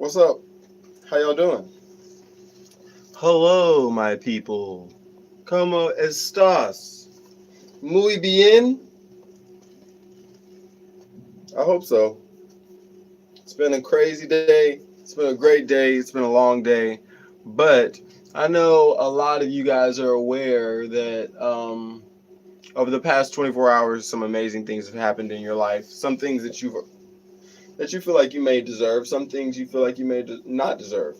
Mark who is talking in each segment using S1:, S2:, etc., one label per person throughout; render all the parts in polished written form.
S1: What's up? How y'all doing? Hello, my people. ¿Cómo estás? Muy bien? I hope so. It's been a crazy day. It's been a great day. It's been a long day. But I know a lot of you guys are aware that over the past 24 hours, some amazing things have happened in your life. Some things that you feel like you may deserve. Some things you feel like you may not deserve.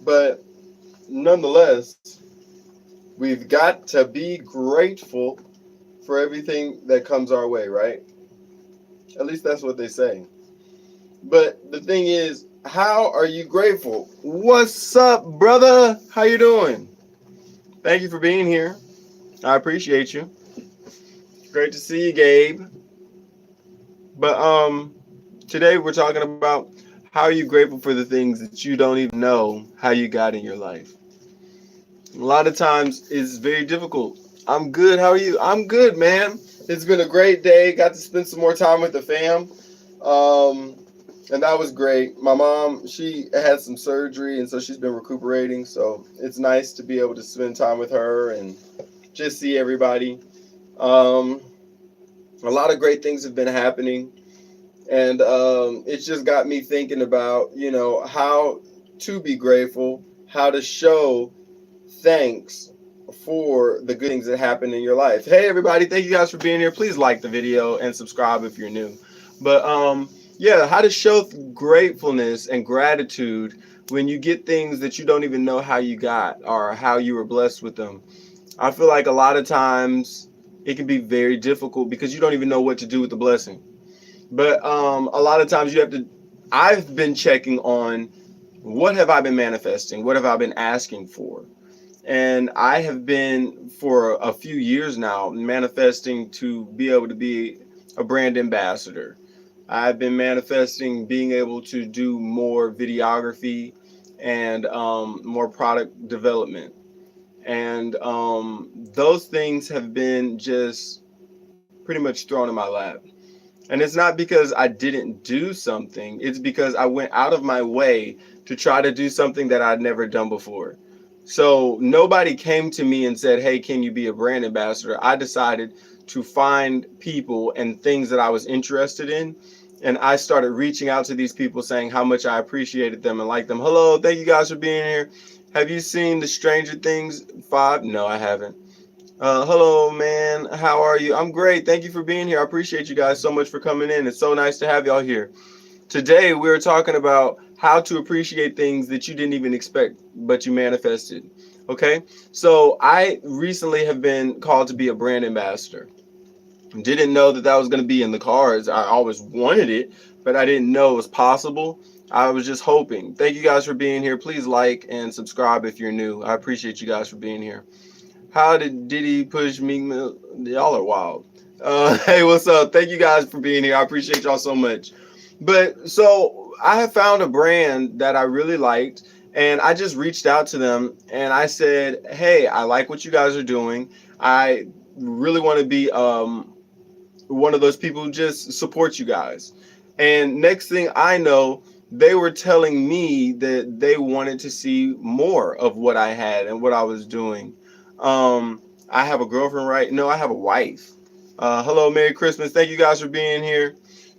S1: But nonetheless, we've got to be grateful for everything that comes our way, right? At least that's what they say. But the thing is, how are you grateful? What's up, brother? How you doing? Thank you for being here. I appreciate you. Great to see you, Gabe. But today we're talking about how are you grateful for the things that you don't even know how you got in your life. A lot of times it's very difficult. I'm good. How are you? I'm good, man. It's been a great day. Got to spend some more time with the fam. Um, and that was great. My mom, she had some surgery, and so she's been recuperating. So it's nice to be able to spend time with her and just see everybody. Um, a lot of great things have been happening, and it's just got me thinking about how to be grateful, how to show thanks for the good things that happen in your life. Hey everybody, thank you guys for being here. Please like the video and subscribe if you're new. But yeah, how to show gratefulness and gratitude when you get things that you don't even know how you got or how you were blessed with them. I feel like a lot of times it can be very difficult because you don't even know what to do with the blessing. But a lot of times you have to. I've been checking on what have I been manifesting, what have I been asking for, and I have been for a few years now manifesting to be able to be a brand ambassador. I've been manifesting being able to do more videography and more product development. And those things have been just pretty much thrown in my lap. And it's not because I didn't do something, it's because I went out of my way to try to do something that I'd never done before. So nobody came to me and said, "Hey, can you be a brand ambassador?" I decided to find people and things that I was interested in. And I started reaching out to these people saying how much I appreciated them and liked them. Hello, thank you guys for being here. Have you seen the Stranger Things 5? No, I haven't. Hello, man. How are you? I'm great. Thank you for being here. I appreciate you guys so much for coming in. It's so nice to have y'all here. Today, we're talking about how to appreciate things that you didn't even expect, but you manifested. Okay? So, I recently have been called to be a brand ambassador. Didn't know that that was going to be in the cards. I always wanted it, but I didn't know it was possible. I was just hoping. Thank you guys for being here. Please like and subscribe if you're new. I appreciate you guys for being here. How did Diddy push Meek Mill? Y'all are wild. Hey, what's up? Thank you guys for being here. I appreciate y'all so much. But so I have found a brand that I really liked, and I just reached out to them and I said, "Hey, I like what you guys are doing. I really want to be one of those people who just support you guys." And next thing I know, they were telling me that they wanted to see more of what I had and what I was doing. I have a girlfriend, right? No, I have a wife. Hello, Merry Christmas. Thank you guys for being here.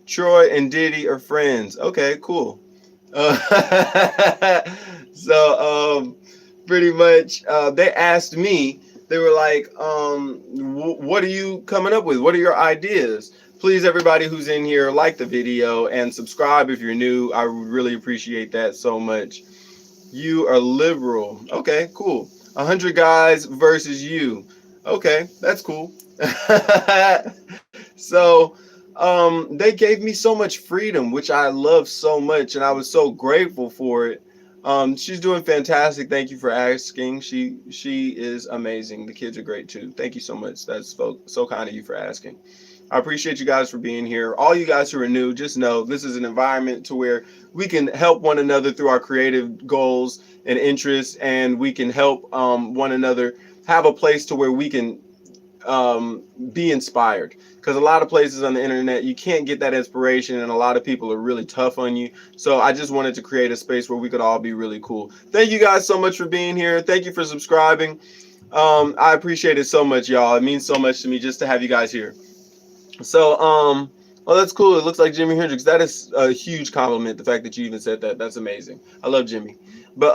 S1: Troy and Diddy are friends. Okay, cool. Uh, so pretty much they asked me, they were like, what are you coming up with? What are your ideas? Please, everybody who's in here, like the video and subscribe if you're new. I really appreciate that so much. You are liberal. Okay, cool. 100 guys versus you. Okay, that's cool. So they gave me so much freedom, which I love so much, and I was so grateful for it. She's doing fantastic. Thank you for asking. She is amazing. The kids are great too. Thank you so much. That's so kind of you for asking. I appreciate you guys for being here. All you guys who are new, just know this is an environment to where we can help one another through our creative goals and interests, and we can help one another have a place to where we can be inspired, because a lot of places on the internet you can't get that inspiration, and a lot of people are really tough on you. So I just wanted to create a space where we could all be really cool. Thank you guys so much for being here. Thank you for subscribing. I appreciate it so much, y'all. It means so much to me just to have you guys here. So, oh, that's cool. It looks like Jimi Hendrix. That is a huge compliment. The fact that you even said that, that's amazing. I love Jimmy. But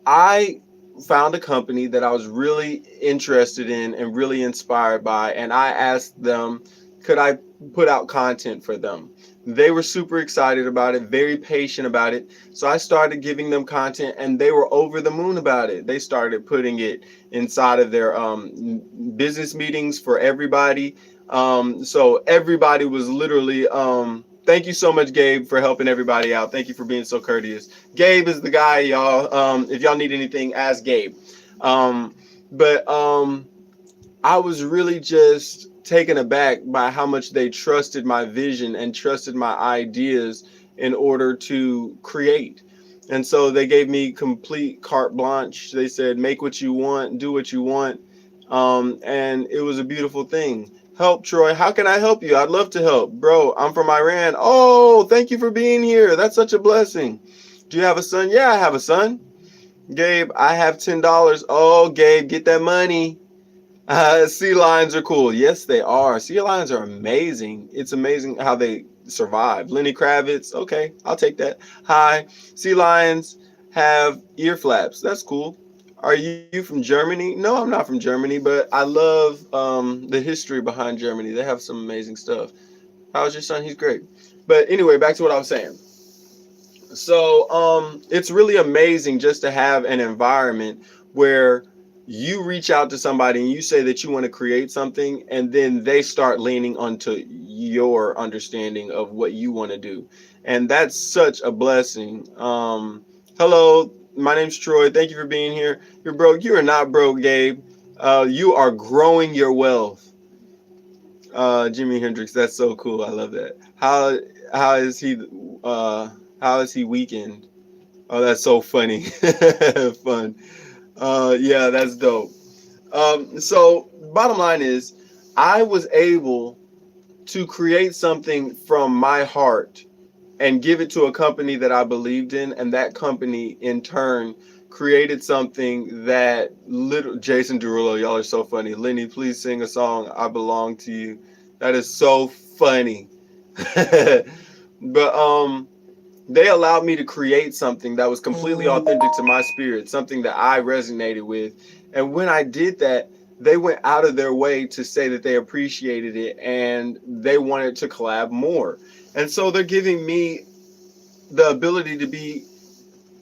S1: I found a company that I was really interested in and really inspired by, and I asked them, could I put out content for them? They were super excited about it, very patient about it. So I started giving them content, and they were over the moon about it. They started putting it inside of their business meetings for everybody. So everybody was literally, thank you so much, Gabe, for helping everybody out. Thank you for being so courteous. Gabe is the guy, y'all. If y'all need anything, ask Gabe. But I was really just taken aback by how much they trusted my vision and trusted my ideas in order to create. And so they gave me complete carte blanche. They said, make what you want, do what you want. And it was a beautiful thing. Help, Troy. How can I help you? I'd love to help. Bro, I'm from Iran. Oh, thank you for being here. That's such a blessing. Do you have a son? Yeah, I have a son. Gabe, I have $10. Oh, Gabe, get that money. Sea lions are cool. Yes, they are. Sea lions are amazing. It's amazing how they survive. Lenny Kravitz. Okay, I'll take that. Hi. Sea lions have ear flaps. That's cool. Are you from Germany? No, I'm not from Germany, but I love the history behind Germany. They have some amazing stuff. How's your son? He's great. But anyway, back to what I was saying. So it's really amazing just to have an environment where you reach out to somebody and you say that you want to create something, and then they start leaning onto your understanding of what you want to do. And that's such a blessing. Hello, my name's Troy. Thank you for being here. You're broke. You are not broke, Gabe. You are growing your wealth. Jimi Hendrix. That's so cool. I love that. How is he? How is he weakened? Oh, that's so funny. Fun. Yeah, that's dope. So bottom line is, I was able to create something from my heart and give it to a company that I believed in, and that company in turn created something that little Jason Derulo, y'all are so funny. Lenny, please sing a song. I belong to you. That is so funny. But they allowed me to create something that was completely authentic to my spirit, something that I resonated with. And when I did that, they went out of their way to say that they appreciated it and they wanted to collab more. And so they're giving me the ability to be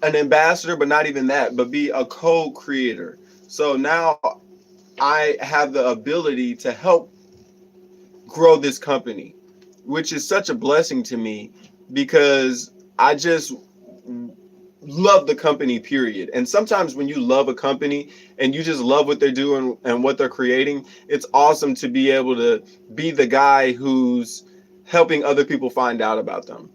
S1: an ambassador, but not even that, but be a co-creator. So now I have the ability to help grow this company, which is such a blessing to me, because I just love the company, period. And sometimes when you love a company and you just love what they're doing and what they're creating, it's awesome to be able to be the guy who's helping other people find out about them.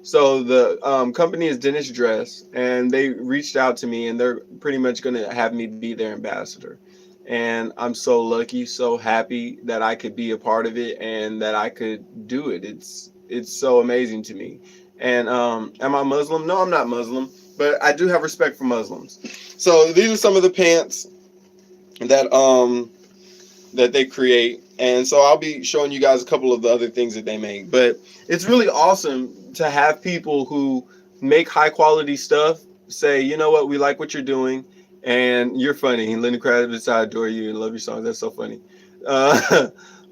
S1: So the company is Dennis Dress, and they reached out to me, and they're pretty much going to have me be their ambassador. And I'm so lucky, so happy that I could be a part of it and that I could do it. It's so amazing to me. And am I Muslim? No, I'm not Muslim, but I do have respect for Muslims. So these are some of the pants that they create, and so I'll be showing you guys a couple of the other things that they make. But it's really awesome to have people who make high quality stuff say, you know what, we like what you're doing, and you're funny. Lenny Kravitz, I adore you and love your songs. That's so funny.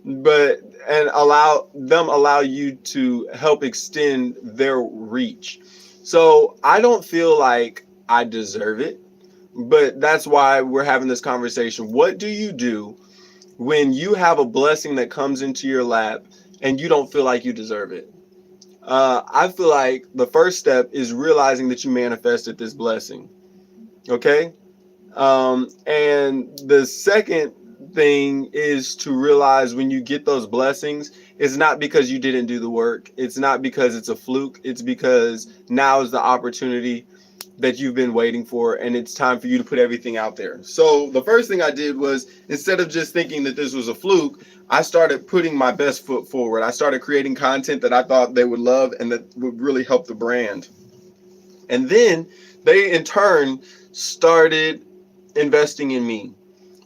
S1: But and allow you to help extend their reach. So I don't feel like I deserve it, but that's why we're having this conversation. What do you do when you have a blessing that comes into your lap and you don't feel like you deserve it? I feel like the first step is realizing that you manifested this blessing. Okay. And the second thing is to realize when you get those blessings, it's not because you didn't do the work. It's not because it's a fluke. It's because now is the opportunity that you've been waiting for, and it's time for you to put everything out there. So the first thing I did was, instead of just thinking that this was a fluke, I started putting my best foot forward. I started creating content that I thought they would love and that would really help the brand. And then they in turn started investing in me.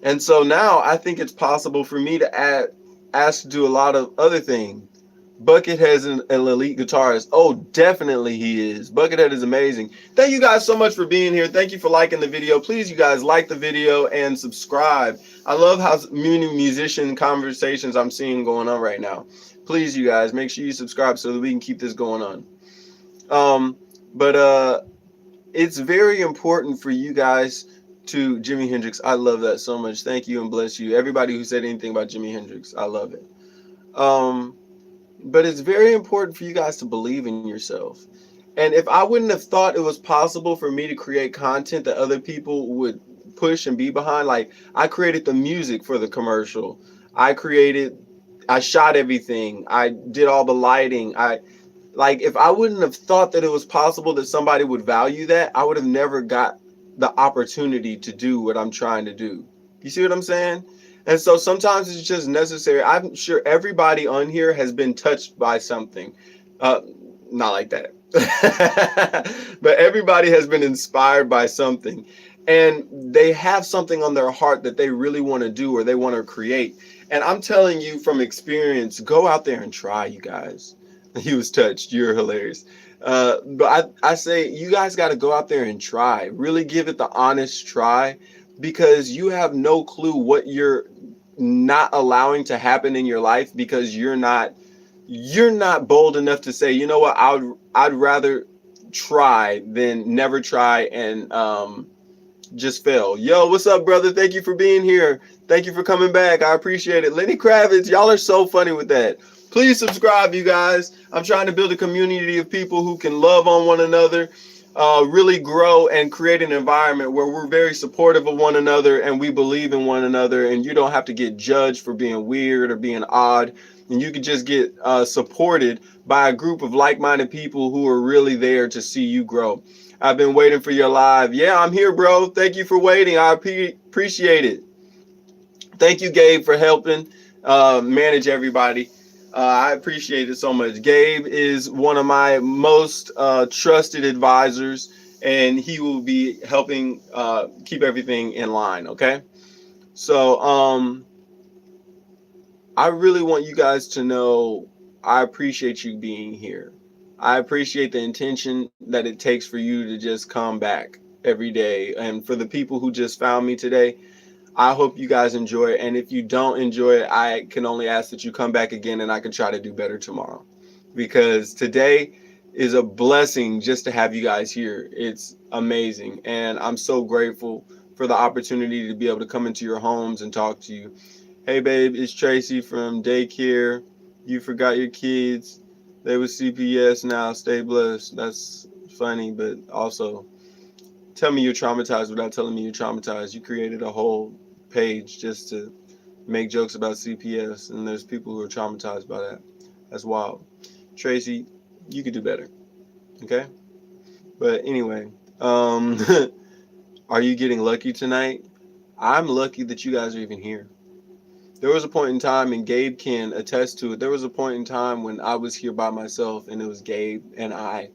S1: And so now I think it's possible for me to ask to do a lot of other things. Buckethead is an elite guitarist. Oh, definitely he is. Buckethead is amazing. Thank you guys so much for being here. Thank you for liking the video. Please, you guys, like the video and subscribe. I love how many musician conversations I'm seeing going on right now. Please, you guys, make sure you subscribe so that we can keep this going on. But it's very important for you guys to Jimi Hendrix. I love that so much. Thank you and bless you. Everybody who said anything about Jimi Hendrix, I love it. But it's very important for you guys to believe in yourself. And if I wouldn't have thought it was possible for me to create content that other people would push and be behind, like I created the music for the commercial. I shot everything. I did all the lighting. If I wouldn't have thought that it was possible that somebody would value that, I would have never got the opportunity to do what I'm trying to do. You see what I'm saying? And so sometimes it's just necessary. I'm sure everybody on here has been touched by something. Not like that. But everybody has been inspired by something. And they have something on their heart that they really want to do or they want to create. And I'm telling you from experience, go out there and try, you guys. He was touched. You're hilarious. But I say you guys got to go out there and try. Really give it the honest try, because you have no clue what you're not allowing to happen in your life because you're not bold enough to say, you know what, I'd rather try than never try and just fail. Yo, what's up, brother? Thank you for being here. Thank you for coming back. I appreciate it. Lenny Kravitz, y'all are so funny with that. Please subscribe, you guys. I'm trying to build a community of people who can love on one another, really grow and create an environment where we're very supportive of one another and we believe in one another, and you don't have to get judged for being weird or being odd, and you can just get supported by a group of like-minded people who are really there to see you grow. I've been waiting for your live. Yeah, I'm here, bro. Thank you for waiting. I appreciate it. Thank you, Gabe, for helping manage everybody. I appreciate it so much. Gabe is one of my most trusted advisors, and he will be helping keep everything in line, okay? So I really want you guys to know I appreciate you being here. I appreciate the intention that it takes for you to just come back every day. And for the people who just found me today, I hope you guys enjoy it. And if you don't enjoy it, I can only ask that you come back again and I can try to do better tomorrow. Because today is a blessing just to have you guys here. It's amazing. And I'm so grateful for the opportunity to be able to come into your homes and talk to you. Hey, babe, it's Tracy from daycare. You forgot your kids. They were CPS now. Stay blessed. That's funny, but also tell me you're traumatized without telling me you're traumatized. You created a whole page just to make jokes about CPS, and there's people who are traumatized by that. That's wild. Tracy, you could do better. Okay? But anyway, are you getting lucky tonight? I'm lucky that you guys are even here. There was a point in time, and Gabe can attest to it, there was a point in time when I was here by myself, and it was Gabe and I.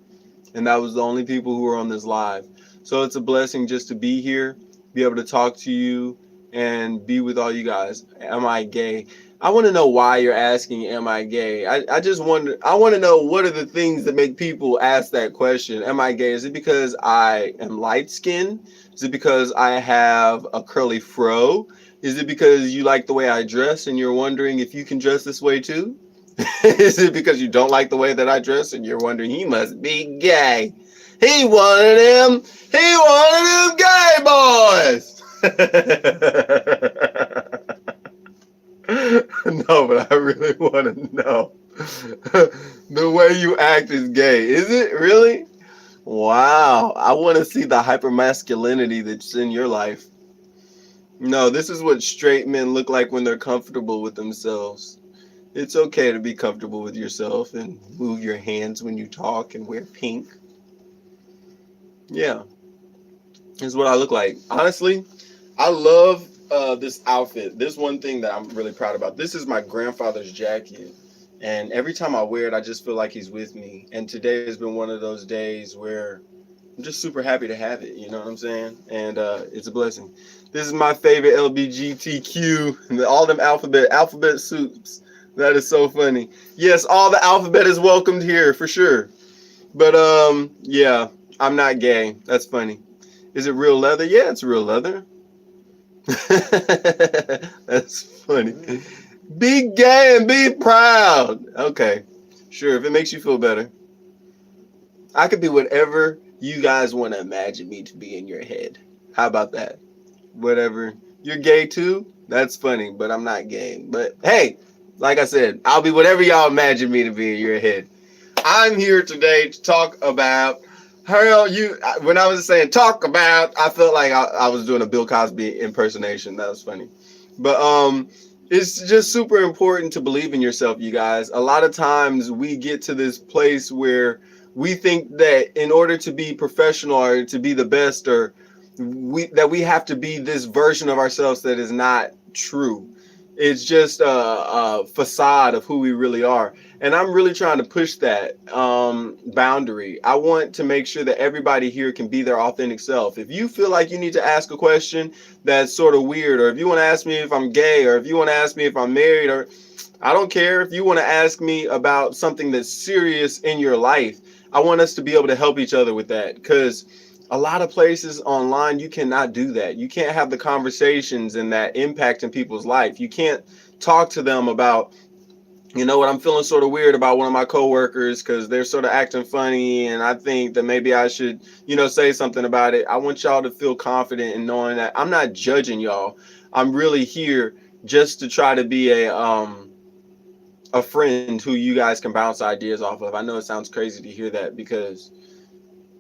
S1: And that was the only people who were on this live. So it's a blessing just to be here, be able to talk to you, and be with all you guys. Am I gay? I want to know why you're asking, am I gay? I just wonder, I want to know what are the things that make people ask that question. Am I gay? Is it because I am light skinned? Is it because I have a curly fro? Is it because you like the way I dress and you're wondering if you can dress this way too? Is it because you don't like the way that I dress and you're wondering he must be gay? He wanted him gay boys. No, but I really want to know. The way you act is gay. Is it really? Wow. I want to see the hypermasculinity that's in your life. No, this is what straight men look like when they're comfortable with themselves. It's okay to be comfortable with yourself and move your hands when you talk and wear pink. Yeah. This is what I look like. Honestly, I love this outfit. This one thing that I'm really proud about. This is my grandfather's jacket. And every time I wear it, I just feel like he's with me. And today has been one of those days where I'm just super happy to have it. You know what I'm saying? And it's a blessing. This is my favorite LBGTQ. And all them alphabet soups. That is so funny. Yes, all the alphabet is welcomed here for sure. But yeah, I'm not gay. That's funny. Is it real leather? Yeah, it's real leather. That's funny. Be gay and be proud. Okay, sure. If it makes you feel better, I could be whatever you guys want to imagine me to be in your head. How about that? Whatever. You're gay too? That's funny, but I'm not gay. But hey, like I said, I'll be whatever y'all imagine me to be in your head. I'm here today to talk about Harold. When I was saying talk about, I felt like I was doing a Bill Cosby impersonation. That was funny, but it's just super important to believe in yourself, you guys. A lot of times we get to this place where we think that in order to be professional or to be the best, or we have to be this version of ourselves that is not true. It's just a facade of who we really are. And I'm really trying to push that boundary. I want to make sure that everybody here can be their authentic self. If you feel like you need to ask a question that's sort of weird, or if you want to ask me if I'm gay, or if you want to ask me if I'm married, or I don't care if you want to ask me about something that's serious in your life, I want us to be able to help each other with that, because a lot of places online you cannot do that. You can't have the conversations and that impact in people's life. You can't talk to them about, you know what, I'm feeling sort of weird about one of my coworkers because they're sort of acting funny, and I think that maybe I should, say something about it. I want y'all to feel confident in knowing that I'm not judging y'all. I'm really here just to try to be a friend who you guys can bounce ideas off of. I know it sounds crazy to hear that because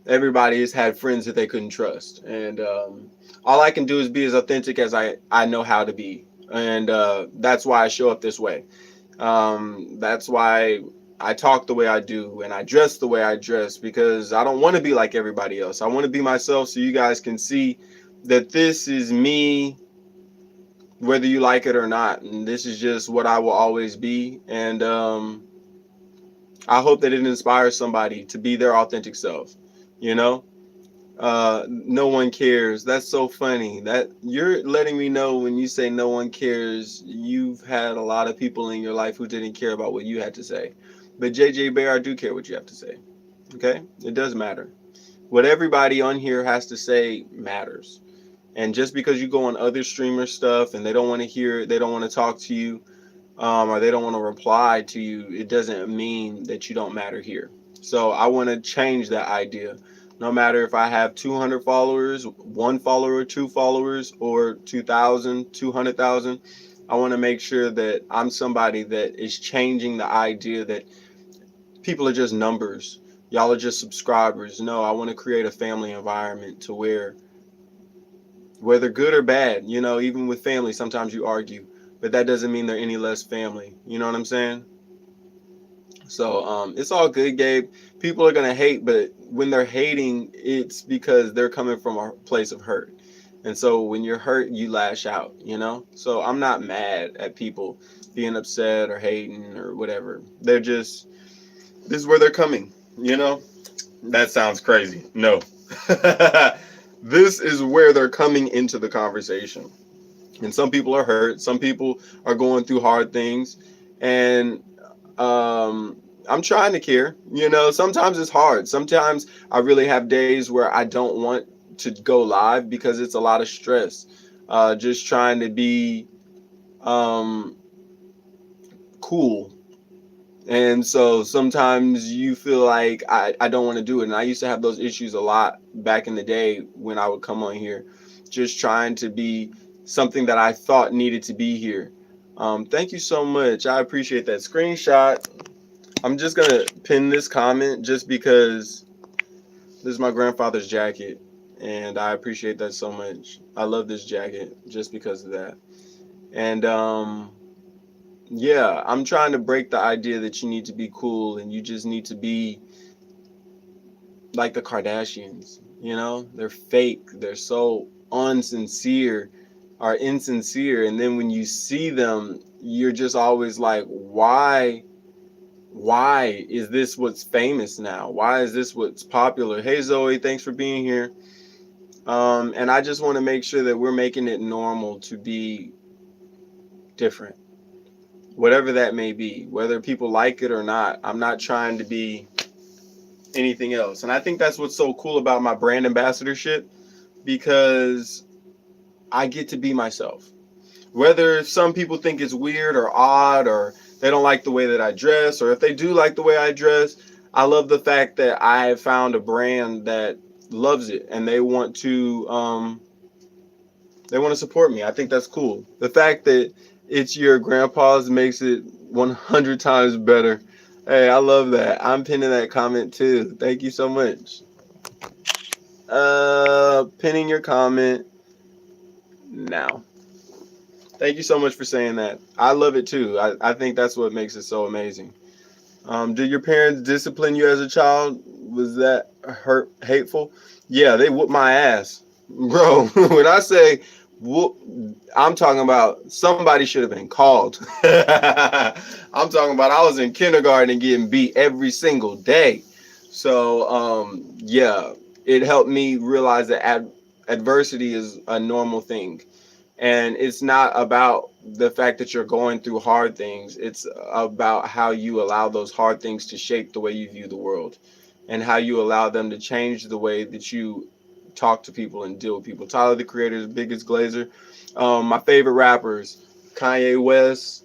S1: everybody has had friends that they couldn't trust, and all I can do is be as authentic as I know how to be, and that's why I show up this way. That's why I talk the way I do and I dress the way I dress, because I don't want to be like everybody else. I want to be myself so you guys can see that this is me, whether you like it or not. And this is just what I will always be. And I hope that it inspires somebody to be their authentic self. You know, no one cares. That's so funny. That you're letting me know when you say no one cares, you've had a lot of people in your life who didn't care about what you had to say. But JJ Bear, I do care what you have to say. Okay? It does matter. What everybody on here has to say matters. And just because you go on other streamer stuff and they don't want to hear, they don't want to talk to you, or they don't want to reply to you, it doesn't mean that you don't matter here. So I want to change that idea. No matter if I have 200 followers, one follower, two followers, or 2,000, 200,000, I want to make sure that I'm somebody that is changing the idea that people are just numbers. Y'all are just subscribers. No, I want to create a family environment to where, whether good or bad, even with family, sometimes you argue, but that doesn't mean they're any less family. You know what I'm saying? So it's all good, Gabe. People are gonna hate, but when they're hating, it's because they're coming from a place of hurt. And so when you're hurt, you lash out. So I'm not mad at people being upset or hating or whatever. They're just, this is where they're coming. That sounds crazy. No. This is where they're coming into the conversation. And some people are hurt. Some people are going through hard things. And I'm trying to care. Sometimes it's hard. Sometimes I really have days where I don't want to go live because it's a lot of stress. Just trying to be um, cool. And so sometimes you feel like I don't want to do it. And I used to have those issues a lot back in the day when I would come on here, just trying to be something that I thought needed to be here. Thank you so much. I appreciate that screenshot. I'm just going to pin this comment just because this is my grandfather's jacket. And I appreciate that so much. I love this jacket just because of that. And yeah, I'm trying to break the idea that you need to be cool and you just need to be like the Kardashians. You know, they're fake. They're so unsincere or insincere. And then when you see them, you're just always like, why is this what's famous now? Why is this what's popular? Hey Zoe, thanks for being here. And I just want to make sure that we're making it normal to be different, whatever that may be, whether people like it or not. I'm not trying to be anything else. And I think that's what's so cool about my brand ambassadorship, because I get to be myself. Whether some people think it's weird or odd, or they don't like the way that I dress, or if they do like the way I dress, I love the fact that I have found a brand that loves it and they want to support me. I think that's cool. The fact that it's your grandpa's makes it 100 times better. Hey, I love that. I'm pinning that comment too. Thank you so much. Pinning your comment now. Thank you so much for saying that. I love it too. I think that's what makes it so amazing. Did your parents discipline you as a child? Was that hateful? Yeah, they whooped my ass. Bro, when I say whoop, I'm talking about somebody should have been called. I'm talking about I was in kindergarten and getting beat every single day. So, yeah, it helped me realize that adversity is a normal thing. And it's not about the fact that you're going through hard things. It's about how you allow those hard things to shape the way you view the world, and how you allow them to change the way that you talk to people and deal with people. Tyler, the Creator's Biggest Glazer. My favorite rappers: Kanye West,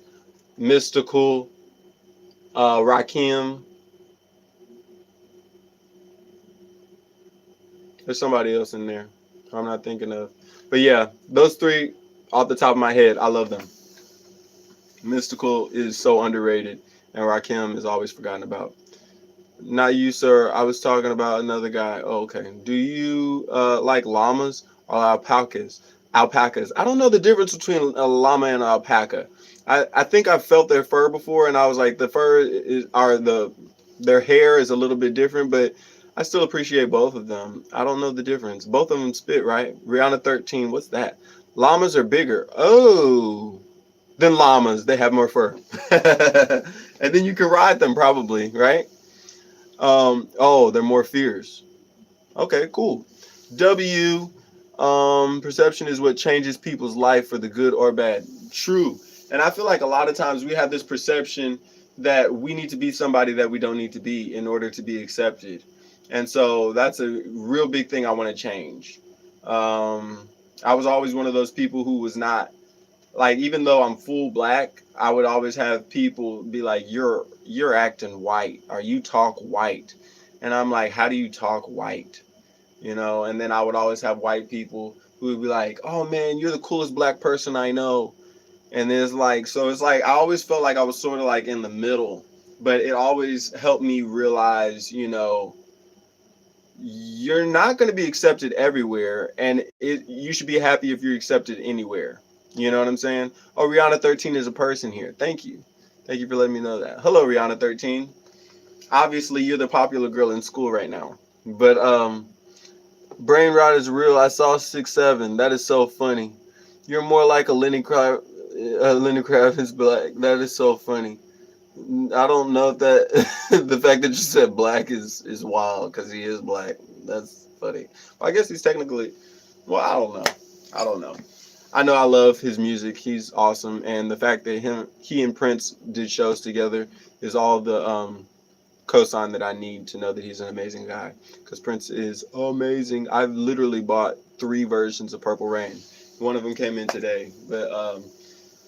S1: Mystical, Rakim. There's somebody else in there I'm not thinking of. But yeah, those three off the top of my head, I love them. Mystical is so underrated, and Rakim is always forgotten about. Not you, sir. I was talking about another guy. Oh, okay. Do you like llamas or alpacas? Alpacas. I don't know the difference between a llama and an alpaca. I think I've felt their fur before, and I was like, the fur is are their hair is a little bit different, but I still appreciate both of them. I don't know the difference. Both of them spit, right? Rihanna 13. What's that? Llamas are bigger. Oh, than llamas. They have more fur. And then you can ride them probably, right? Oh, they're more fierce. Okay, cool. W, perception is what changes people's life for the good or bad. True. And I feel like a lot of times we have this perception that we need to be somebody that we don't need to be in order to be accepted. And so that's a real big thing I want to change. I was always one of those people who was not, like, even though I'm full black, I would always have people be like, you're acting white, or you talk white. And I'm like, how do you talk white? You know, and then I would always have white people who would be like, oh man, you're the coolest black person I know. And then it's like, so it's like I always felt like I was sort of like in the middle, but it always helped me realize, you know, you're not going to be accepted everywhere, and you should be happy if you're accepted anywhere. You know what I'm saying? Oh, Rihanna 13 is a person here. Thank you. Thank you for letting me know that. Hello, Rihanna 13. Obviously, you're the popular girl in school right now. But brain rot is real. I saw 6'7". That is so funny. You're more like a Lenny Kravitz black. That is so funny. I don't know if that the fact that you said black is wild, because he is black. That's funny. Well, I guess he's technically. Well, I don't know. I don't know. I know I love his music. He's awesome, and the fact that he and Prince did shows together is all the cosign that I need to know that he's an amazing guy. Because Prince is amazing. I've literally bought 3 versions of Purple Rain. One of them came in today, but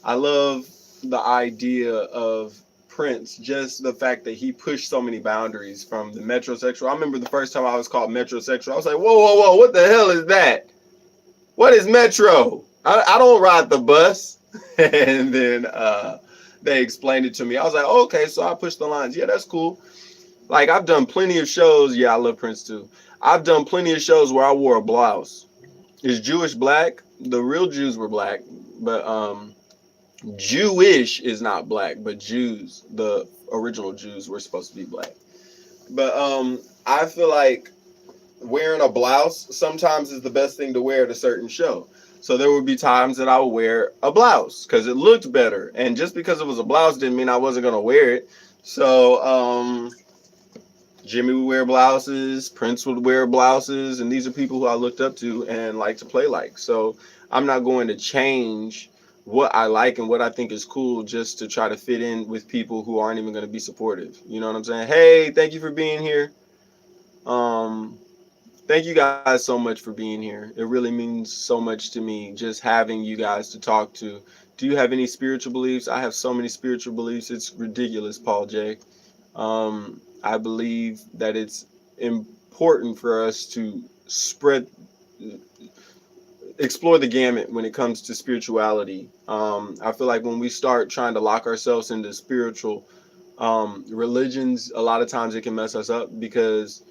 S1: I love the idea of Prince, just the fact that he pushed so many boundaries from the metrosexual. I remember the first time I was called metrosexual, I was like, whoa, whoa, whoa, what the hell is that? What is metro? I don't ride the bus. And then they explained it to me. I was like, oh, okay, so I pushed the lines. Yeah, that's cool. Like, I've done plenty of shows. Yeah, I love Prince too. I've done plenty of shows where I wore a blouse. Is Jewish black? The real Jews were black, but Jewish is not black, but the original Jews, were supposed to be black. But I feel like wearing a blouse sometimes is the best thing to wear at a certain show. So there would be times that I would wear a blouse because it looked better, and just because it was a blouse didn't mean I wasn't gonna wear it. So Jimmy would wear blouses, Prince would wear blouses, and these are people who I looked up to and like to play like. So I'm not going to change what I like and what I think is cool just to try to fit in with people who aren't even going to be supportive. You know what I'm saying? Hey, thank you for being here. Um, Thank you guys so much for being here. It really means so much to me just having you guys to talk to. Do you have any spiritual beliefs? I have so many spiritual beliefs. It's ridiculous, Paul J. I believe that it's important for us to explore the gamut when it comes to spirituality. I feel like when we start trying to lock ourselves into spiritual religions, a lot of times it can mess us up because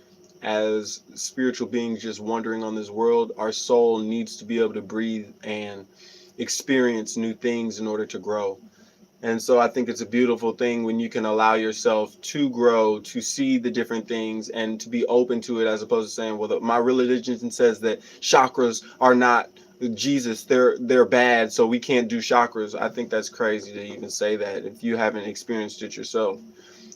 S1: as spiritual beings just wandering on this world, our soul needs to be able to breathe and experience new things in order to grow. And so I think it's a beautiful thing when you can allow yourself to grow, to see the different things, and to be open to it, as opposed to saying, "Well, my religion says that chakras are not Jesus; they're bad, so we can't do chakras." I think that's crazy to even say that if you haven't experienced it yourself.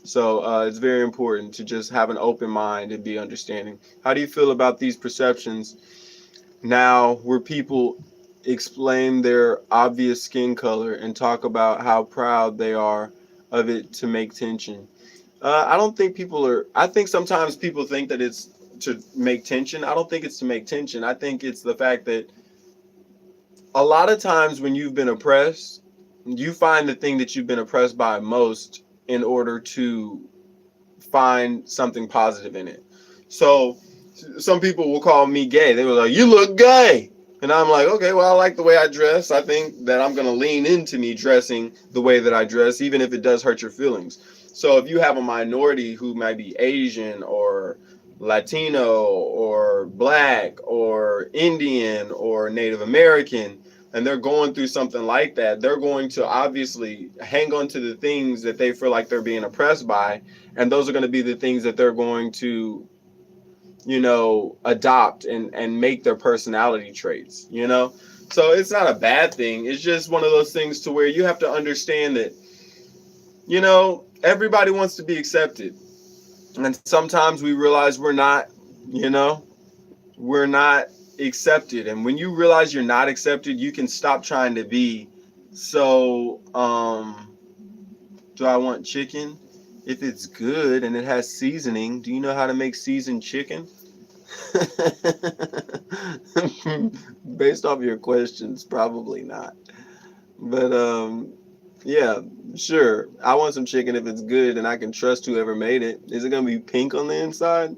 S1: So it's very important to just have an open mind and be understanding. How do you feel about these perceptions now where people explain their obvious skin color and talk about how proud they are of it to make tension? I don't think people are, I think sometimes people think that it's to make tension. I don't think it's to make tension. I think it's the fact that a lot of times when you've been oppressed, you find the thing that you've been oppressed by most in order to find something positive in it. So some people will call me gay. They were like, "You look gay." And I'm like, "Okay, well, I like the way I dress. I think that I'm going to lean into me dressing the way that I dress, even if it does hurt your feelings." So if you have a minority who might be Asian or Latino or Black or Indian or Native American, and they're going through something like that, they're going to obviously hang on to the things that they feel like they're being oppressed by, and those are going to be the things that they're going to, adopt and make their personality traits. So it's not a bad thing. It's just one of those things to where you have to understand that, everybody wants to be accepted, and sometimes we realize you know we're not accepted. And when you realize you're not accepted, you can stop trying to be. So do I want chicken? If it's good and it has seasoning, do you know how to make seasoned chicken? Based off your questions, probably not. But yeah, sure. I want some chicken if it's good and I can trust whoever made it. Is it gonna be pink on the inside?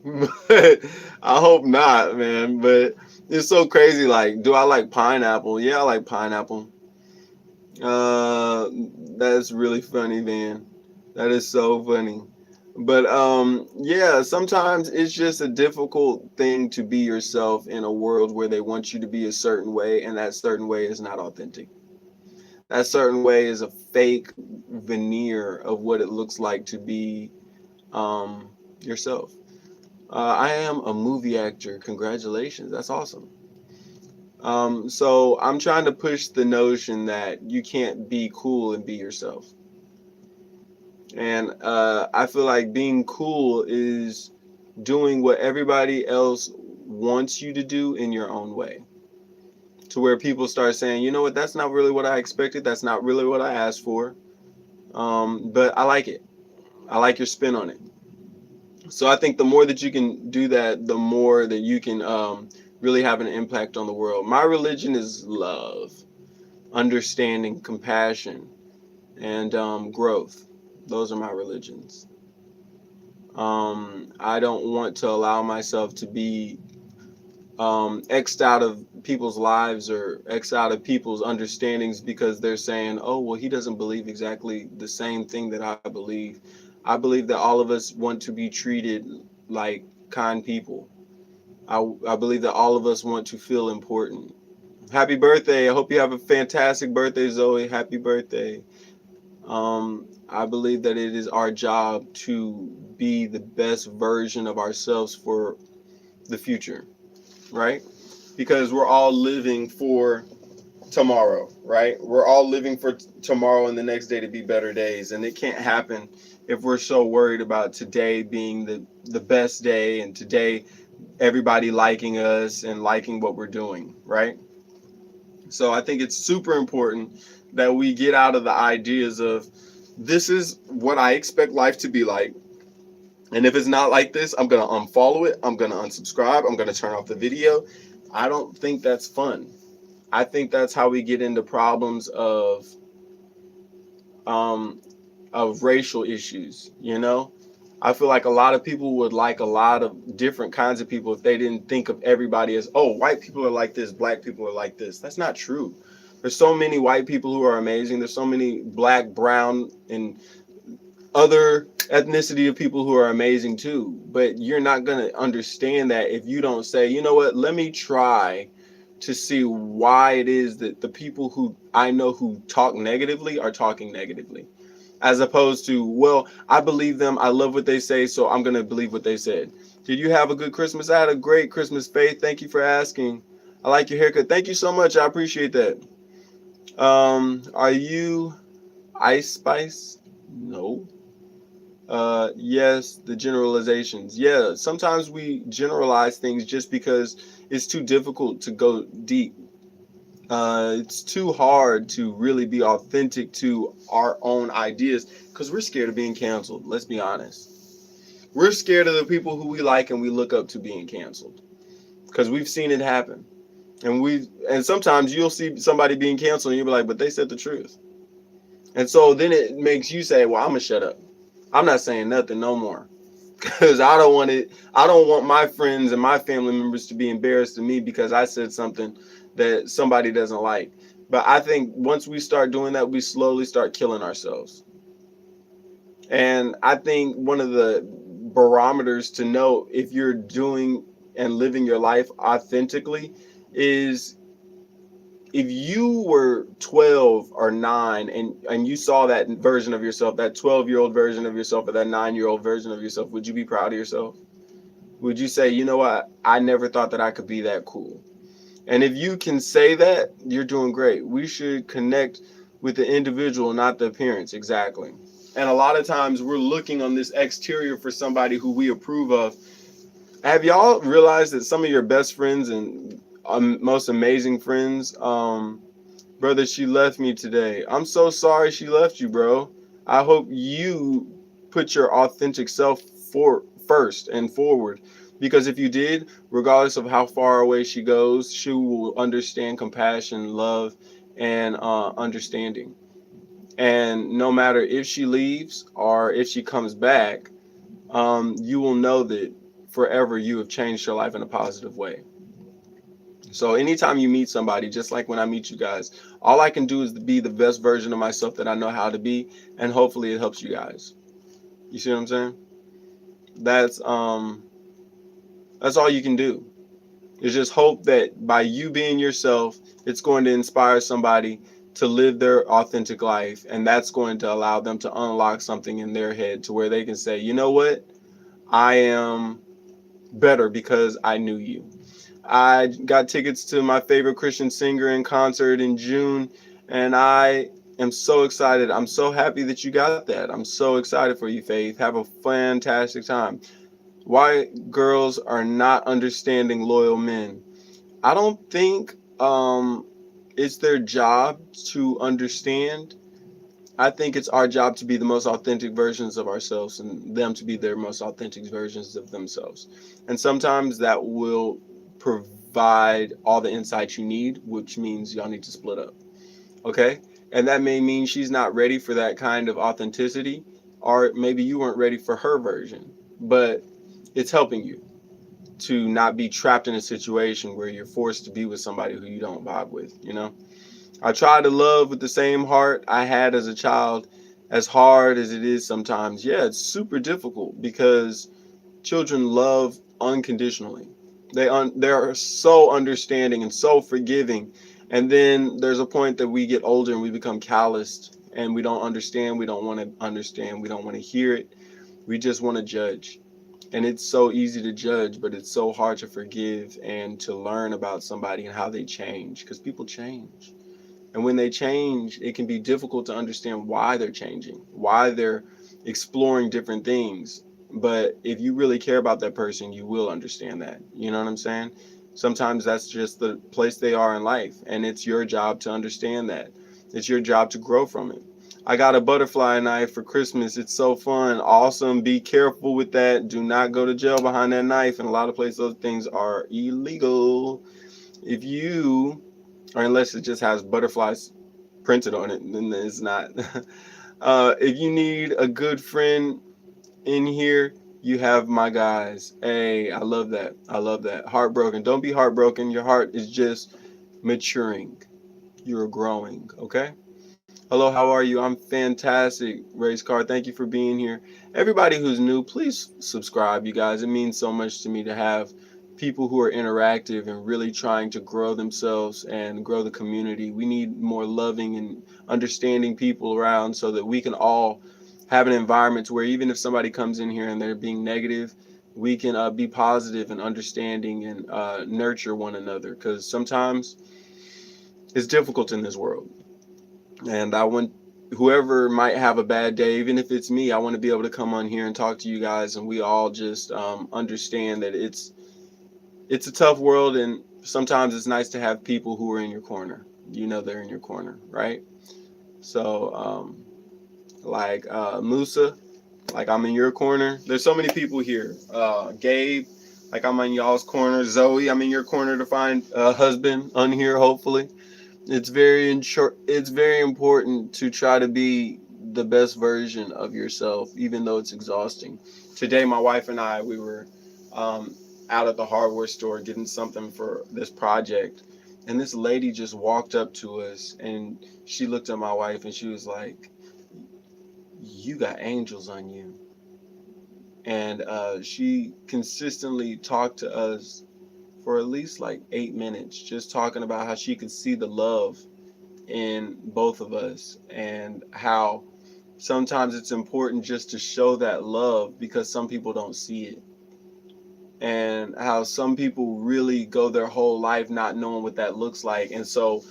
S1: But I hope not, man. But it's so crazy. Like, do I like pineapple? Yeah, I like pineapple. Uh, that's really funny, man. That is so funny. But yeah, sometimes it's just a difficult thing to be yourself in a world where they want you to be a certain way, and that certain way is not authentic. That certain way is a fake veneer of what it looks like to be yourself. I am a movie actor. Congratulations. That's awesome. So I'm trying to push the notion that you can't be cool and be yourself. And I feel like being cool is doing what everybody else wants you to do in your own way. To where people start saying, you know what, that's not really what I expected. That's not really what I asked for. But I like it. I like your spin on it. So I think the more that you can do that, the more that you can really have an impact on the world. My religion is love, understanding, compassion, and growth. Those are my religions. I don't want to allow myself to be X'd out of people's lives or X'd out of people's understandings because they're saying, oh, well, he doesn't believe exactly the same thing that I believe. I believe that all of us want to be treated like kind people. I believe that all of us want to feel important. Happy birthday. I hope you have a fantastic birthday, Zoe. Happy birthday. I believe that it is our job to be the best version of ourselves for the future, right? Because we're all living for tomorrow, right? We're all living for tomorrow and the next day to be better days, and it can't happen if we're so worried about today being the best day and today everybody liking us and liking what we're doing, right? So I think it's super important that we get out of the ideas of this is what I expect life to be like. And if it's not like this, I'm going to unfollow it. I'm going to unsubscribe. I'm going to turn off the video. I don't think that's fun. I think that's how we get into problems of racial issues, you know? I feel like a lot of people would like a lot of different kinds of people if they didn't think of everybody as, oh, white people are like this, black people are like this. That's not true. There's so many white people who are amazing. There's so many black, brown, and other ethnicity of people who are amazing too. But you're not going to understand that if you don't say, you know what, let me try to see why it is that the people who I know who talk negatively are talking negatively. As opposed to, well, I believe them, I love what they say, so I'm going to believe what they said. Did you have a good Christmas? I had a great Christmas, Faith. Thank you for asking. I like your haircut. Thank you so much. I appreciate that. Are you Ice Spice? No. Yes, the generalizations. Yeah, sometimes we generalize things just because it's too difficult to go deep. It's too hard to really be authentic to our own ideas because we're scared of being canceled. Let's be honest. We're scared of the people who we like and we look up to being canceled because we've seen it happen. And sometimes you'll see somebody being canceled and you'll be like, but they said the truth. And so then it makes you say, well, I'm gonna shut up. I'm not saying nothing no more because I don't want my friends and my family members to be embarrassed of me because I said something that somebody doesn't like. But I think once we start doing that, we slowly start killing ourselves. And I think one of the barometers to know if you're doing and living your life authentically is if you were 12 or 9 and you saw that version of yourself, that 12-year-old version of yourself or that 9-year-old version of yourself, would you be proud of yourself? Would you say, you know what, I never thought that I could be that cool? And if you can say that, you're doing great. We should connect with the individual, not the appearance. Exactly. And a lot of times we're looking on this exterior for somebody who we approve of. Have y'all realized that some of your best friends and most amazing friends, brother, she left me today. I'm so sorry she left you, bro. I hope you put your authentic self first and forward. Because if you did, regardless of how far away she goes, she will understand compassion, love, and understanding. And no matter if she leaves or if she comes back, you will know that forever you have changed your life in a positive way. So anytime you meet somebody, just like when I meet you guys, all I can do is be the best version of myself that I know how to be, and hopefully it helps you guys. You see what I'm saying? That's all you can do. Is just hope that by you being yourself, it's going to inspire somebody to live their authentic life, and that's going to allow them to unlock something in their head to where they can say, you know what? I am better because I knew you. I got tickets to my favorite Christian singer in concert in June, and I am so excited. I'm so happy that you got that. I'm so excited for you, Faith. Have a fantastic time. Why girls are not understanding loyal men. I don't think it's their job to understand. I think it's our job to be the most authentic versions of ourselves and them to be their most authentic versions of themselves. And sometimes that will provide all the insights you need, which means y'all need to split up. Okay? And that may mean she's not ready for that kind of authenticity, or maybe you weren't ready for her version. But it's helping you to not be trapped in a situation where you're forced to be with somebody who you don't vibe with, you know? I try to love with the same heart I had as a child, as hard as it is sometimes. Yeah, it's super difficult because children love unconditionally. They're so understanding and so forgiving. And then there's a point that we get older and we become calloused and we don't understand. We don't want to understand. We don't want to hear it. We just want to judge. And it's so easy to judge, but it's so hard to forgive and to learn about somebody and how they change, because people change. And when they change, it can be difficult to understand why they're changing, why they're exploring different things. But if you really care about that person, you will understand that. You know what I'm saying? Sometimes that's just the place they are in life, and it's your job to understand that. It's your job to grow from it. I got a butterfly knife for Christmas. It's so fun. Awesome. Be careful with that. Do not go to jail behind that knife. In a lot of places, those things are illegal. If you, or unless it just has butterflies printed on it, then it's not. If you need a good friend in here, you have my guys. Hey, I love that. I love that. Heartbroken. Don't be heartbroken. Your heart is just maturing. You're growing. Okay? Hello, how are you? I'm fantastic, Race Car. Thank you for being here. Everybody who's new, please subscribe, you guys. It means so much to me to have people who are interactive and really trying to grow themselves and grow the community. We need more loving and understanding people around so that we can all have an environment to where even if somebody comes in here and they're being negative, we can be positive and understanding and nurture one another, because sometimes it's difficult in this world. And I want whoever might have a bad day, even if it's me, I want to be able to come on here and talk to you guys, and we all just understand that it's a tough world, and sometimes it's nice to have people who are in your corner. You know they're in your corner, right? So, like Musa, like I'm in your corner. There's so many people here. Gabe, like I'm on y'all's corner. Zoe, I'm in your corner to find a husband on here, hopefully. It's very important to try to be the best version of yourself, even though it's exhausting. Today, my wife and I, we were out at the hardware store getting something for this project, and this lady just walked up to us, and she looked at my wife, and she was like, "You got angels on you." And she consistently talked to us for at least like 8 minutes, just talking about how she could see the love in both of us, and how sometimes it's important just to show that love because some people don't see it, and how some people really go their whole life not knowing what that looks like. And so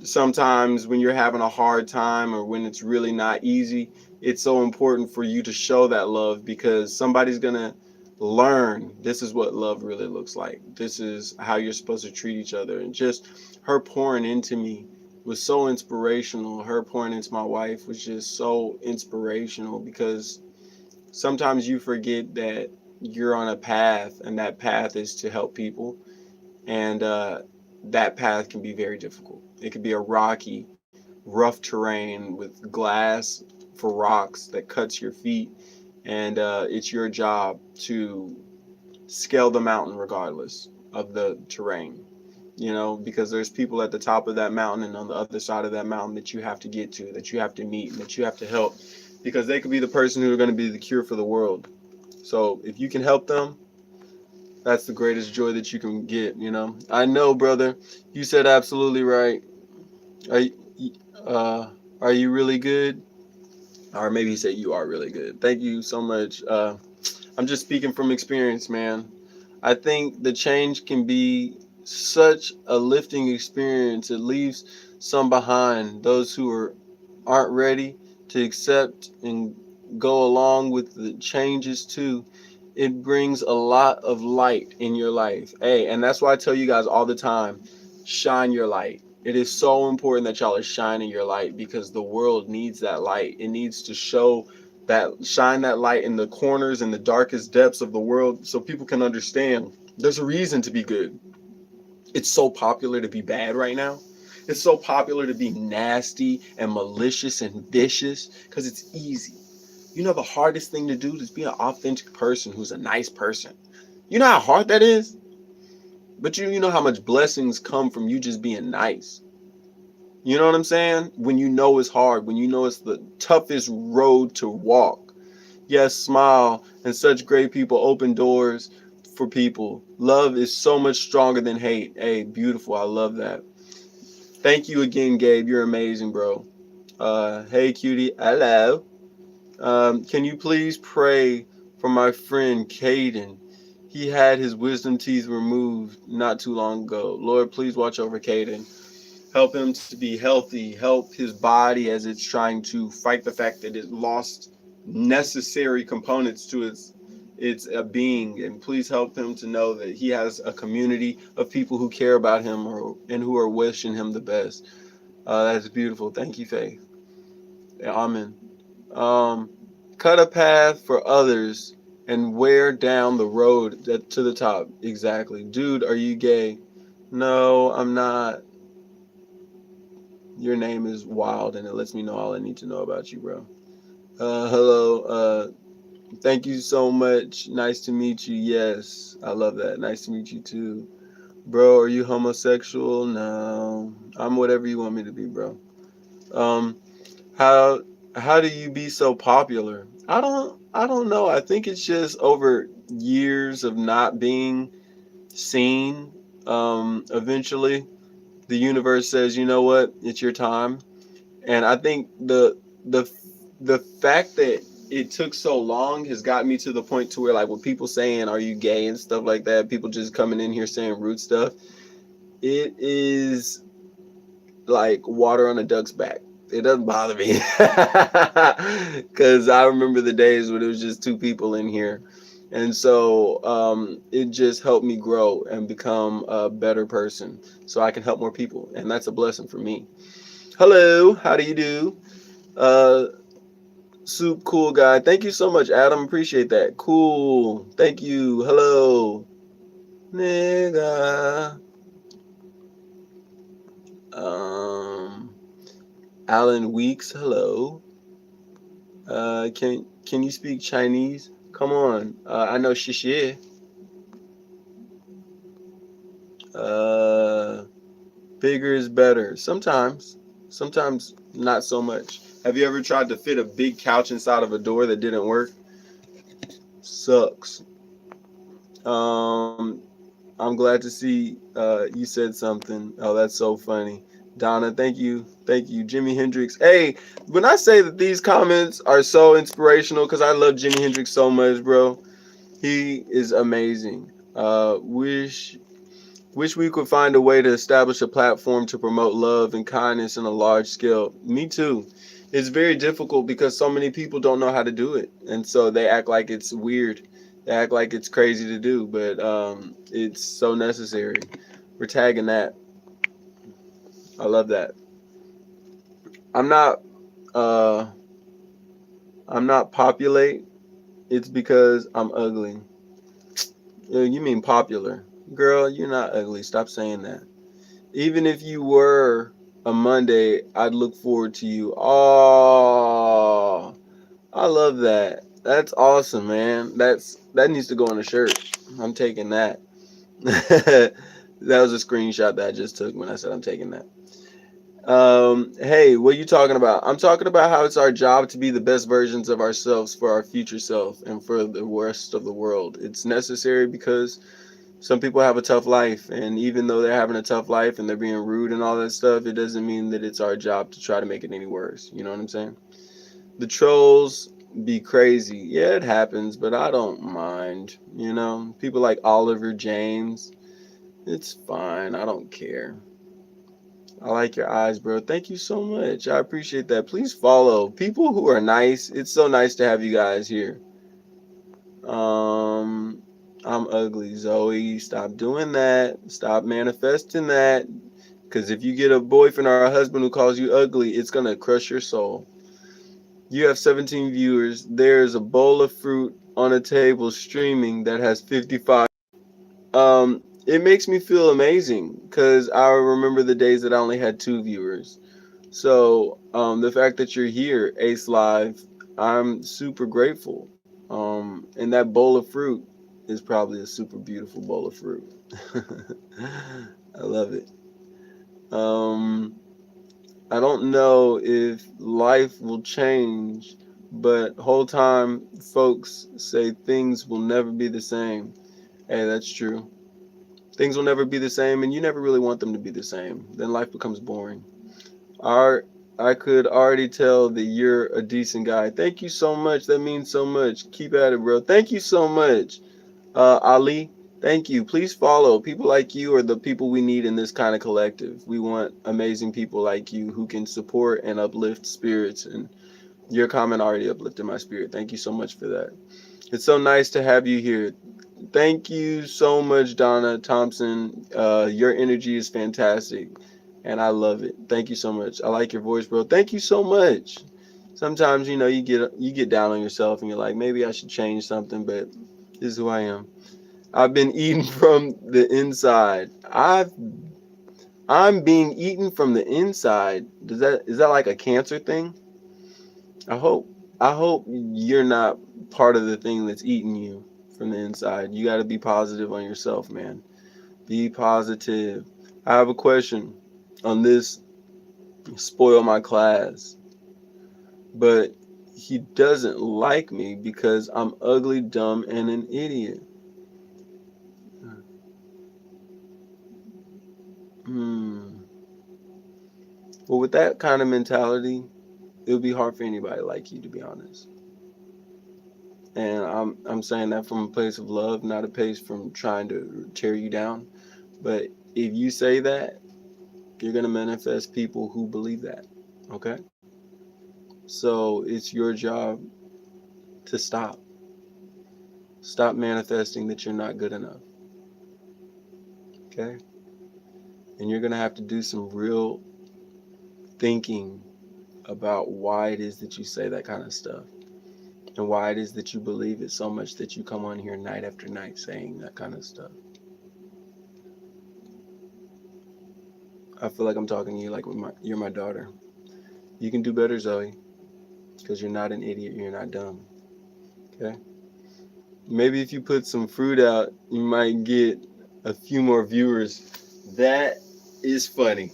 S1: sometimes when you're having a hard time or when it's really not easy, it's so important for you to show that love, because somebody's going to learn this is what love really looks like. This is how you're supposed to treat each other. And just her pouring into me was so inspirational. Her pouring into my wife was just so inspirational, because sometimes you forget that you're on a path, and that path is to help people. And that path can be very difficult. It could be a rocky, rough terrain with glass for rocks that cuts your feet, and it's your job to scale the mountain regardless of the terrain. You know, because there's people at the top of that mountain and on the other side of that mountain that you have to get to, that you have to meet, and that you have to help, because they could be the person who are going to be the cure for the world. So if you can help them, that's the greatest joy that you can get, you know. I know, brother. You said absolutely right. Are you, are you really good? Or maybe he said you are really good. Thank you so much. I'm just speaking from experience, man. I think the change can be such a lifting experience. It leaves some behind, those who aren't ready to accept and go along with the changes too. It brings a lot of light in your life. Hey, and that's why I tell you guys all the time, shine your light. It is so important that y'all are shining your light, because the world needs that light. It needs to show that, shine that light in the corners and the darkest depths of the world, so people can understand there's a reason to be good. It's so popular to be bad right now. It's so popular to be nasty and malicious and vicious because it's easy. You know, the hardest thing to do is be an authentic person who's a nice person. You know how hard that is? But you know how much blessings come from you just being nice. You know what I'm saying? When you know it's hard, when you know it's the toughest road to walk. Yes, smile, and such great people open doors for people. Love is so much stronger than hate. Hey, beautiful. I love that. Thank you again, Gabe. You're amazing, bro. Hey, cutie. Hello. Can you please pray for my friend Caden? He had his wisdom teeth removed not too long ago. Lord, please watch over Caden. Help him to be healthy. Help his body as it's trying to fight the fact that it lost necessary components to its being. And please help him to know that he has a community of people who care about him and who are wishing him the best. That's beautiful. Thank you, Faith. Amen. Um, cut a path for others and wear down the road to the top. Exactly. Dude, are you gay? No, I'm not. Your name is wild and it lets me know all I need to know about you, bro. Hello. Thank you so much. Nice to meet you. Yes, I love that. Nice to meet you too. Bro, are you homosexual? No. I'm whatever you want me to be, bro. Um, how how do you be so popular? I don't know. I think it's just over years of not being seen. Eventually the universe says, "You know what? It's your time." And I think the the fact that it took so long has got me to the point to where, like, with people saying, "Are you gay?" and stuff like that, people just coming in here saying rude stuff, it is like water on a duck's back. It doesn't bother me because I remember the days when it was just two people in here. And so it just helped me grow and become a better person so I can help more people. And that's a blessing for me. Hello, how do you do? Uh, Soup cool guy. Thank you so much, Adam. Appreciate that. Cool. Thank you. Hello. Nigga. Um Alan Weeks, hello. Can you speak Chinese? Come on. I know shishi. Uh Bigger is better. Sometimes. Sometimes not so much. Have you ever tried to fit a big couch inside of a door that didn't work? Sucks. Um I'm glad to see you said something. Oh, that's so funny. Donna, thank you. Thank you. Jimi Hendrix. Hey, when I say that these comments are so inspirational, because I love Jimi Hendrix so much, bro. He is amazing. Wish we could find a way to establish a platform to promote love and kindness in a large scale. Me too. It's very difficult because so many people don't know how to do it, and so they act like it's weird. They act like it's crazy to do, but it's so necessary. We're tagging that. I love that. I'm not. Uh, I'm not populate. It's because I'm ugly. You mean popular, girl? You're not ugly. Stop saying that. Even if you were a Monday, I'd look forward to you. Oh, I love that. That's awesome, man. That needs to go on a shirt. I'm taking that. That was a screenshot that I just took when I said I'm taking that. Hey, what are you talking about? I'm talking about how it's our job to be the best versions of ourselves for our future self and for the rest of the world. It's necessary because some people have a tough life, and even though they're having a tough life and they're being rude and all that stuff, it doesn't mean that it's our job to try to make it any worse. You know what I'm saying? The trolls be crazy. Yeah, it happens, but I don't mind. You know, people like Oliver James, it's fine. I don't care. I like your eyes, bro. Thank you so much. I appreciate that. Please follow people who are nice. It's so nice to have you guys here. Um, I'm ugly, Zoe. Stop doing that. Stop manifesting that. Because if you get a boyfriend or a husband who calls you ugly, it's going to crush your soul. You have 17 viewers. There's a bowl of fruit on a table streaming that has 55. It makes me feel amazing because I remember the days that I only had 2 viewers. So the fact that you're here, Ace Live, I'm super grateful. And that bowl of fruit is probably a super beautiful bowl of fruit. I love it. Um, I don't know if life will change, but whole time folks say things will never be the same. Hey, that's true. Things will never be the same, and you never really want them to be the same. Then life becomes boring. Our I could already tell that you're a decent guy. Thank you so much. That means so much. Keep at it, bro. Thank you so much. Ali, thank you. Please follow. People like you are the people we need in this kind of collective. We want amazing people like you who can support and uplift spirits. And your comment already uplifted my spirit. Thank you so much for that. It's so nice to have you here. Thank you so much, Donna Thompson. Your energy is fantastic, and I love it. Thank you so much. I like your voice, bro. Thank you so much. Sometimes you get down on yourself, and you're like, maybe I should change something, but this is who I am. I've been eaten from the inside. I'm being eaten from the inside. Is that like a cancer thing? I hope I hope you're not part of the thing that's eating you from the inside. You got to be positive on yourself, man. Be positive. I have a question on this spoil my class, but he doesn't like me because I'm ugly, dumb, and an idiot. Hmm. Well, with that kind of mentality, it would be hard for anybody to like you, to be honest. And I'm saying that from a place of love, not a place from trying to tear you down. But if you say that, you're gonna manifest people who believe that. Okay? So it's your job to stop. Stop manifesting that you're not good enough. Okay? And you're gonna have to do some real thinking about why it is that you say that kind of stuff. And why it is that you believe it so much that you come on here night after night saying that kind of stuff. I feel like I'm talking to you like you're my daughter. You can do better, Zoe, because you're not an idiot. You're not dumb. Okay? Maybe if you put some fruit out, you might get a few more viewers. That is funny.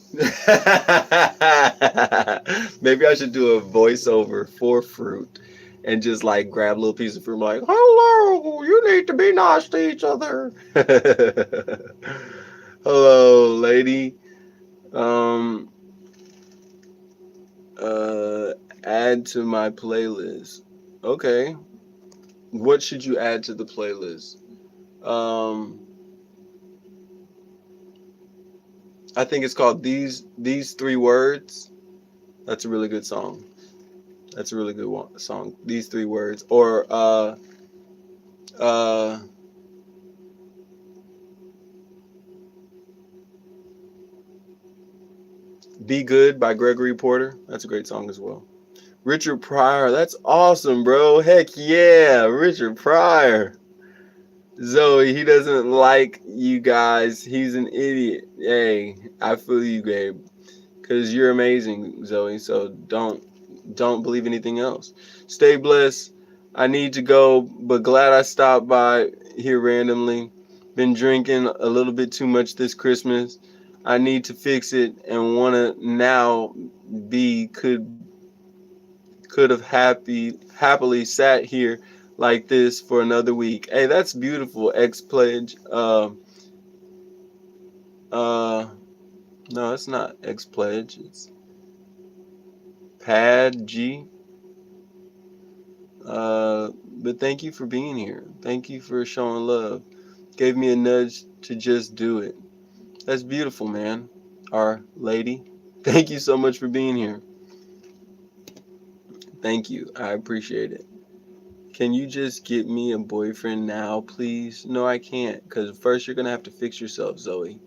S1: Maybe I should do a voiceover for fruit and just like grab a little piece of fruit and be like, hello, you need to be nice to each other. Hello, lady. Um, uh, add to my playlist. Okay. What should you add to the playlist? Um, I think it's called These Three Words. That's a really good song. That's a really good song. These Three Words, or uh, Be Good by Gregory Porter. That's a great song as well. Richard Pryor. That's awesome, bro. Heck yeah, Richard Pryor. Zoe, he doesn't like you guys. He's an idiot. Hey, I feel you, Gabe. Because you're amazing, Zoe. So don't believe anything else. Stay blessed. I need to go, but glad I stopped by here randomly. Been drinking a little bit too much this Christmas. I need to fix it and wanna now be could have happily sat here like this for another week. Hey, that's beautiful. X pledge. Uh no, it's not X pledge. It's Pad G. But thank you for being here. Thank you for showing love. Gave me a nudge to just do it. That's beautiful, man. Our lady. Thank you so much for being here. Thank you. I appreciate it. Can you just get me a boyfriend now, please? No, I can't. Because first, you're going to have to fix yourself, Zoe.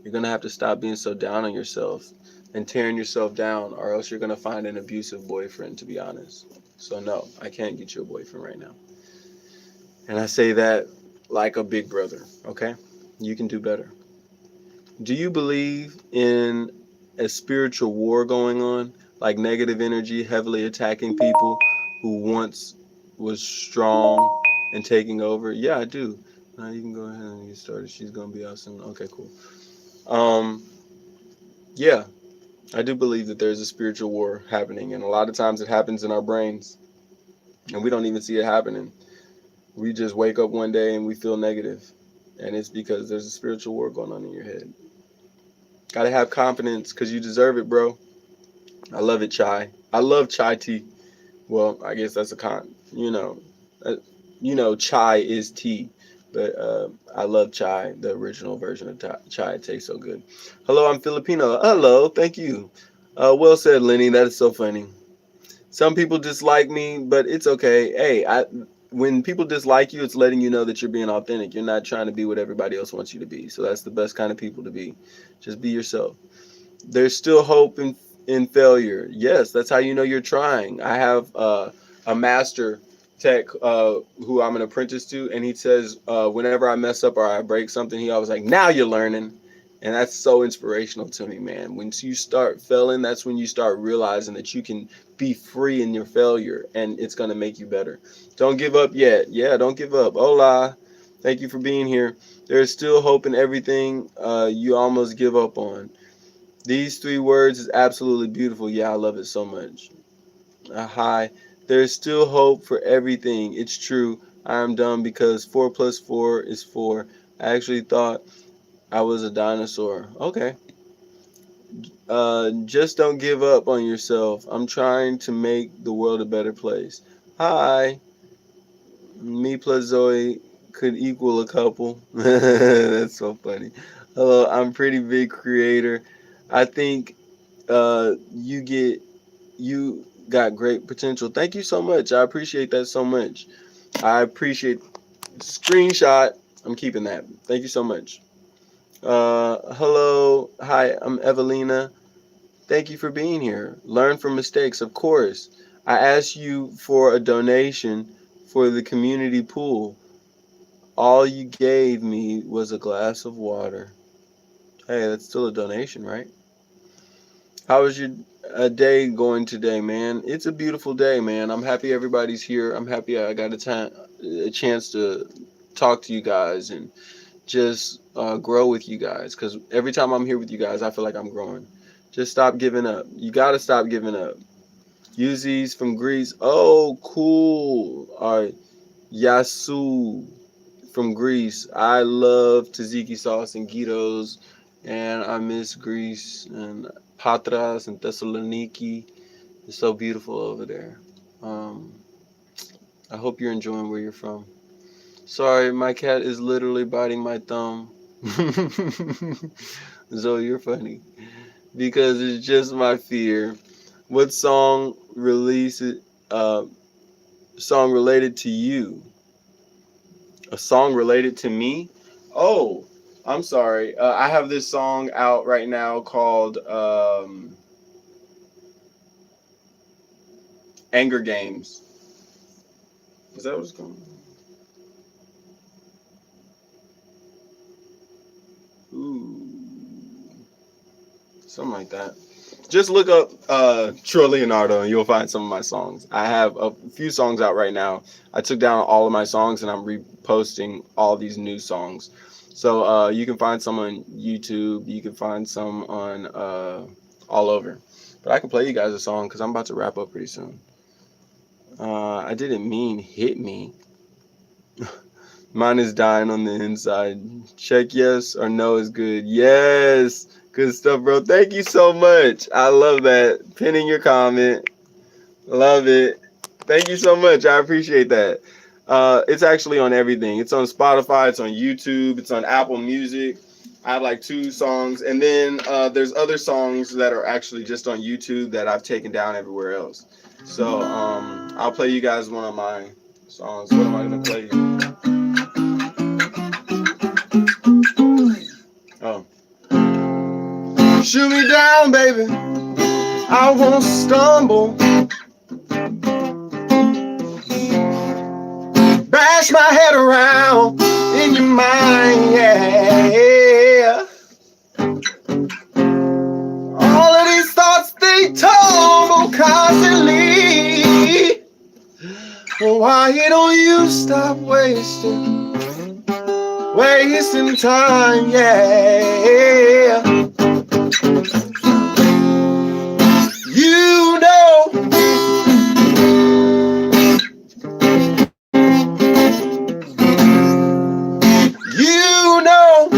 S1: You're going to have to stop being so down on yourself and tearing yourself down, or else you're going to find an abusive boyfriend, to be honest. So, no, I can't get you a boyfriend right now. And I say that like a big brother, okay? You can do better. Do you believe in a spiritual war going on? Like negative energy heavily attacking people who once was strong and taking over? Yeah, I do. Now you can go ahead and get started. She's gonna be awesome. Okay, cool. Um, yeah, I do believe that there's a spiritual war happening, and a lot of times it happens in our brains, and we don't even see it happening. We just wake up one day and we feel negative, and it's because there's a spiritual war going on in your head. Gotta have confidence because you deserve it, bro. I love it, chai. I love chai tea. Well, I guess that's a uh, chai is tea, but I love chai, the original version of chai. It tastes so good. Hello, I'm Filipino. Hello, thank you. Well said, Lenny. That is so funny. Some people dislike me, but it's okay. Hey, when people dislike you, it's letting you know that you're being authentic. You're not trying to be what everybody else wants you to be. So that's the best kind of people to be. Just be yourself. There's still hope in failure. Yes, that's how you know you're trying. I have a master tech who I'm an apprentice to, and he says whenever I mess up or I break something, he always like, "Now you're learning," and that's so inspirational to me, man. Once you start failing, that's when you start realizing that you can be free in your failure, and it's gonna make you better. Don't give up yet. Yeah, don't give up. Hola, thank you for being here. There's still hope in everything you almost give up on. These three words is absolutely beautiful. Yeah, I love it so much. Hi. There's still hope for everything. It's true. I am dumb because 4 plus 4 is 4. I actually thought I was a dinosaur. Okay. Just don't give up on yourself. I'm trying to make the world a better place. Hi. Me plus Zoe could equal a couple. That's so funny. Hello, I'm pretty big creator. I think you got great potential. Thank you so much. I appreciate that so much. I appreciate screenshot. I'm keeping that. Thank you so much. Hello. Hi, I'm Evelina. Thank you for being here. Learn from mistakes, of course. I asked you for a donation for the community pool. All you gave me was a glass of water. Hey, that's still a donation, right? How was your day going today, man? It's a beautiful day, man. I'm happy everybody's here. I'm happy I got a chance to talk to you guys and just grow with you guys. Because every time I'm here with you guys, I feel like I'm growing. Just stop giving up. You got to stop giving up. Use these from Greece. Oh, cool. All right. Yasu from Greece. I love tzatziki sauce and gyros, and I miss Greece and Patras and Thessaloniki. It's so beautiful over there. Um, I hope you're enjoying where you're from. Sorry, my cat is literally biting my thumb. Zoe, you're funny because it's just my fear. What uh, song related to you? A song related to me? Oh, I'm sorry. I have this song out right now called Anger Games. Is that what it's called? Ooh, something like that. Just look up Troy Leonardo and you'll find some of my songs. I have a few songs out right now. I took down all of my songs and I'm reposting all these new songs. So you can find some on YouTube. You can find some on all over. But I can play you guys a song because I'm about to wrap up pretty soon. I didn't mean hit me. Mine is dying on the inside. Check yes or no is good. Yes. Good stuff, bro. Thank you so much. I love that. Pinning your comment. Love it. Thank you so much. I appreciate that. It's actually on everything. It's on Spotify. It's on YouTube. It's on Apple Music. I have like 2 songs. And then there's other songs that are actually just on YouTube that I've taken down everywhere else. So I'll play you guys one of my songs. What am I going to play you? Oh. Shoot me down, baby. I won't stumble. Bash my head around in your mind, yeah. All of these thoughts, they tumble constantly. Why don't you stop wasting time, yeah. You know You know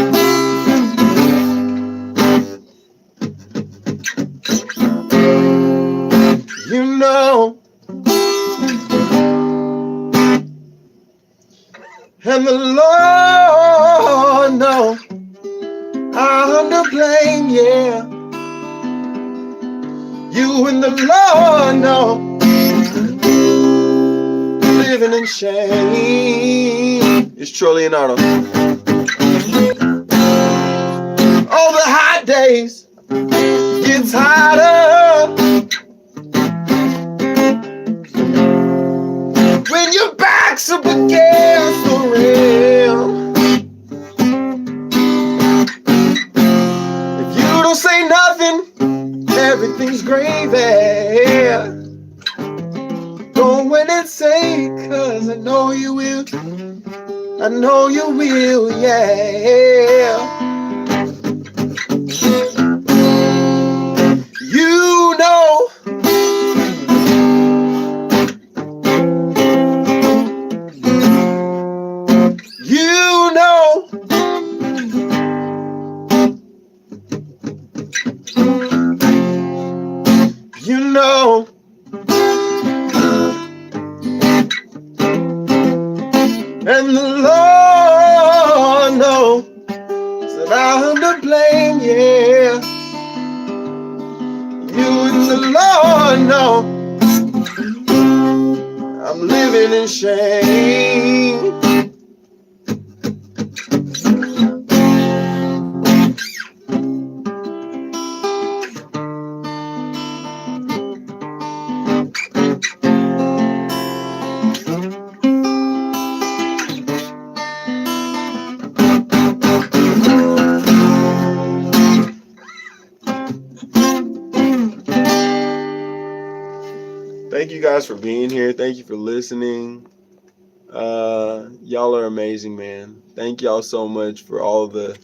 S1: And the Lord know I'm to blame, yeah. You and the Lord know living in shame. It's Troy Leonardo. All the hot days gets hotter when your back's up against the rail. If you don't say nothing, everything's gravy. Go in and say, 'cause I know you will. I know you will, yeah. You know. You know. You know. And the Lord knows that I'm to blame, yeah. You and the Lord know I'm living in shame. Thank you guys for being here. Thank you for listening. Y'all are amazing, man. Thank y'all so much for all the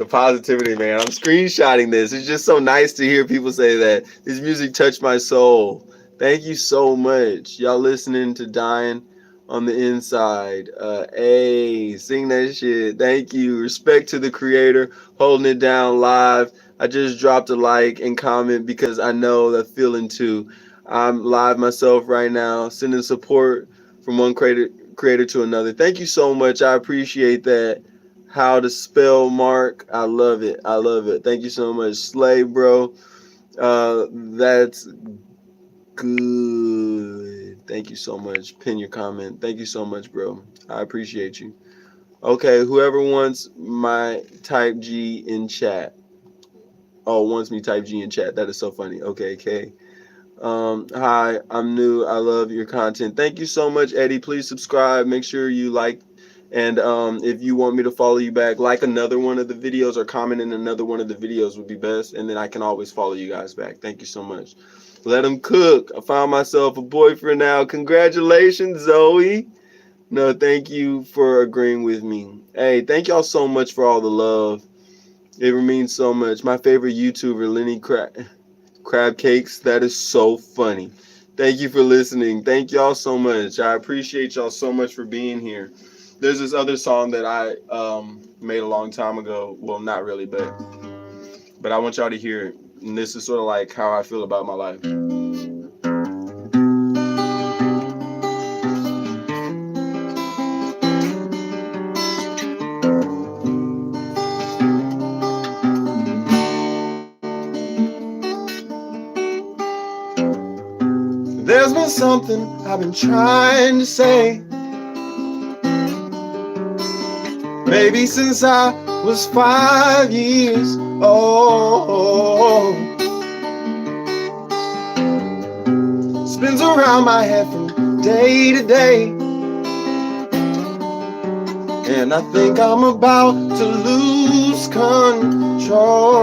S1: positivity, man. I'm screenshotting this. It's just so nice to hear people say that this music touched my soul. Thank you so much. Y'all listening to Dying on the Inside. Hey, sing that shit. Thank you. Respect to the creator holding it down live. I just dropped a like and comment because I know that feeling too. I'm live myself right now, sending support from one creator to another. Thank you so much. I appreciate that. How to spell Mark. I love it. I love it. Thank you so much. Slay, bro. That's good. Thank you so much. Pin your comment. Thank you so much, bro. I appreciate you. Okay, whoever wants my type G in chat. Oh, wants me type G in chat. That is so funny. Okay, okay. Hi, I'm new. I love your content. Thank you so much, Eddie. Please subscribe. Make sure you like. And if you want me to follow you back, like another one of the videos or comment in another one of the videos would be best. And then I can always follow you guys back. Thank you so much. Let them cook. I found myself a boyfriend now. Congratulations, Zoe. No, thank you for agreeing with me. Hey, thank y'all so much for all the love. It means so much. My favorite YouTuber, Lenny Crab Cakes. That is so funny. Thank you for listening. Thank y'all so much. I appreciate y'all so much for being here. There's this other song that I made a long time ago. Well, not really, but I want y'all to hear it. And this is sort of like how I feel about my life. There's been something I've been trying to say, maybe since I was 5 years old. Spins around my head from day to day, and I think I'm about to lose control.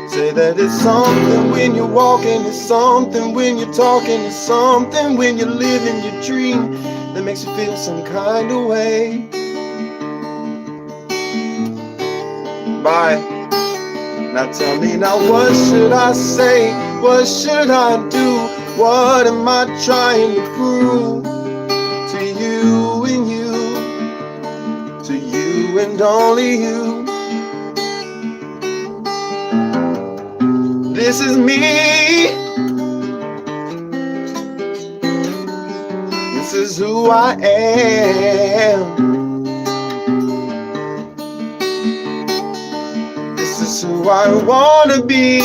S1: Say that it's something when you're walking, it's something when you're talking, it's something when you're living your dream that makes you feel some kind of way. Bye. Now tell me now, what should I say? What should I do? What am I trying to prove to you and you? To you and only you. This is me. This is who I am. This is who I wanna be.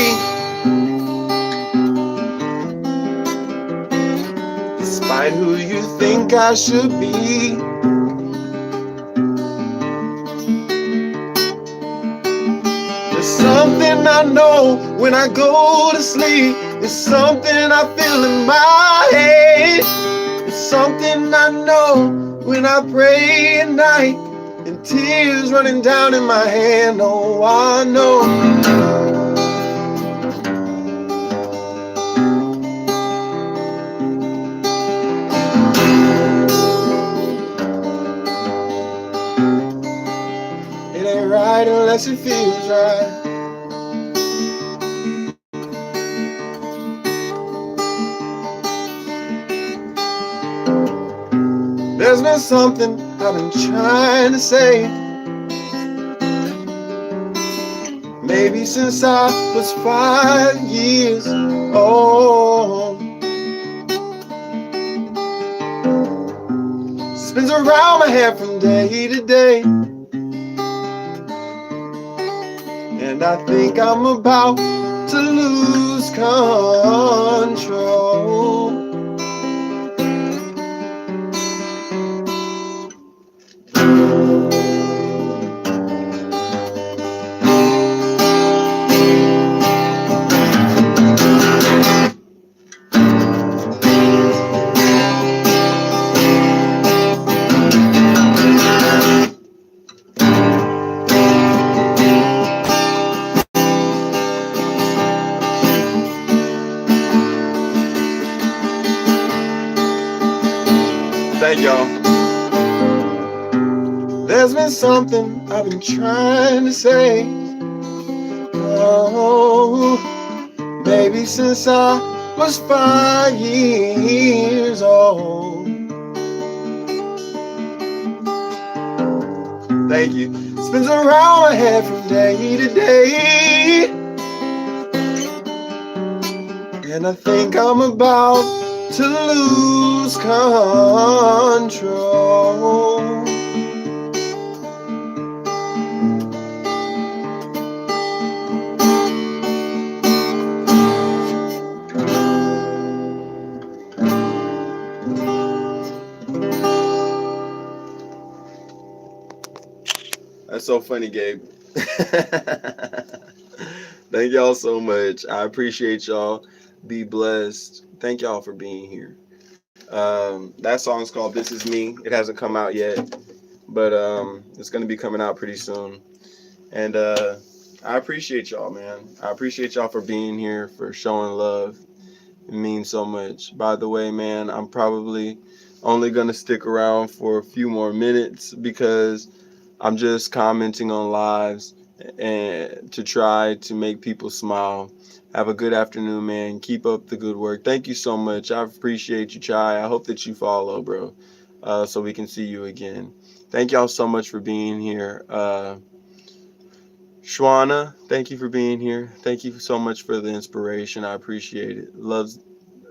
S1: Despite who you think I should be. There's something I know when I go to sleep. It's something I feel in my head. It's something I know when I pray at night, and tears running down in my hand. Oh, I know. It ain't right unless it feels right. There's been something I've been trying to say, maybe since I was 5 years old. Spins around my head from day to day, and I think I'm about to lose control. Thank y'all. There's been something I've been trying to say. Oh, maybe since I was 5 years old. Thank you. Spins around my head from day to day, and I think I'm about to lose control. That's so funny, Gabe. Thank y'all so much. I appreciate y'all. Be blessed. Thank y'all for being here. That song's called "This Is Me." It hasn't come out yet, but it's gonna be coming out pretty soon. And I appreciate y'all, man. I appreciate y'all for being here, for showing love. It means so much. By the way, man, I'm probably only gonna stick around for a few more minutes because I'm just commenting on lives and to try to make people smile. Have a good afternoon, man. Keep up the good work. Thank you so much. I appreciate you, Chai. I hope that you follow, bro, so we can see you again. Thank y'all so much for being here. Shwana, thank you for being here. Thank you so much for the inspiration. I appreciate it. Loves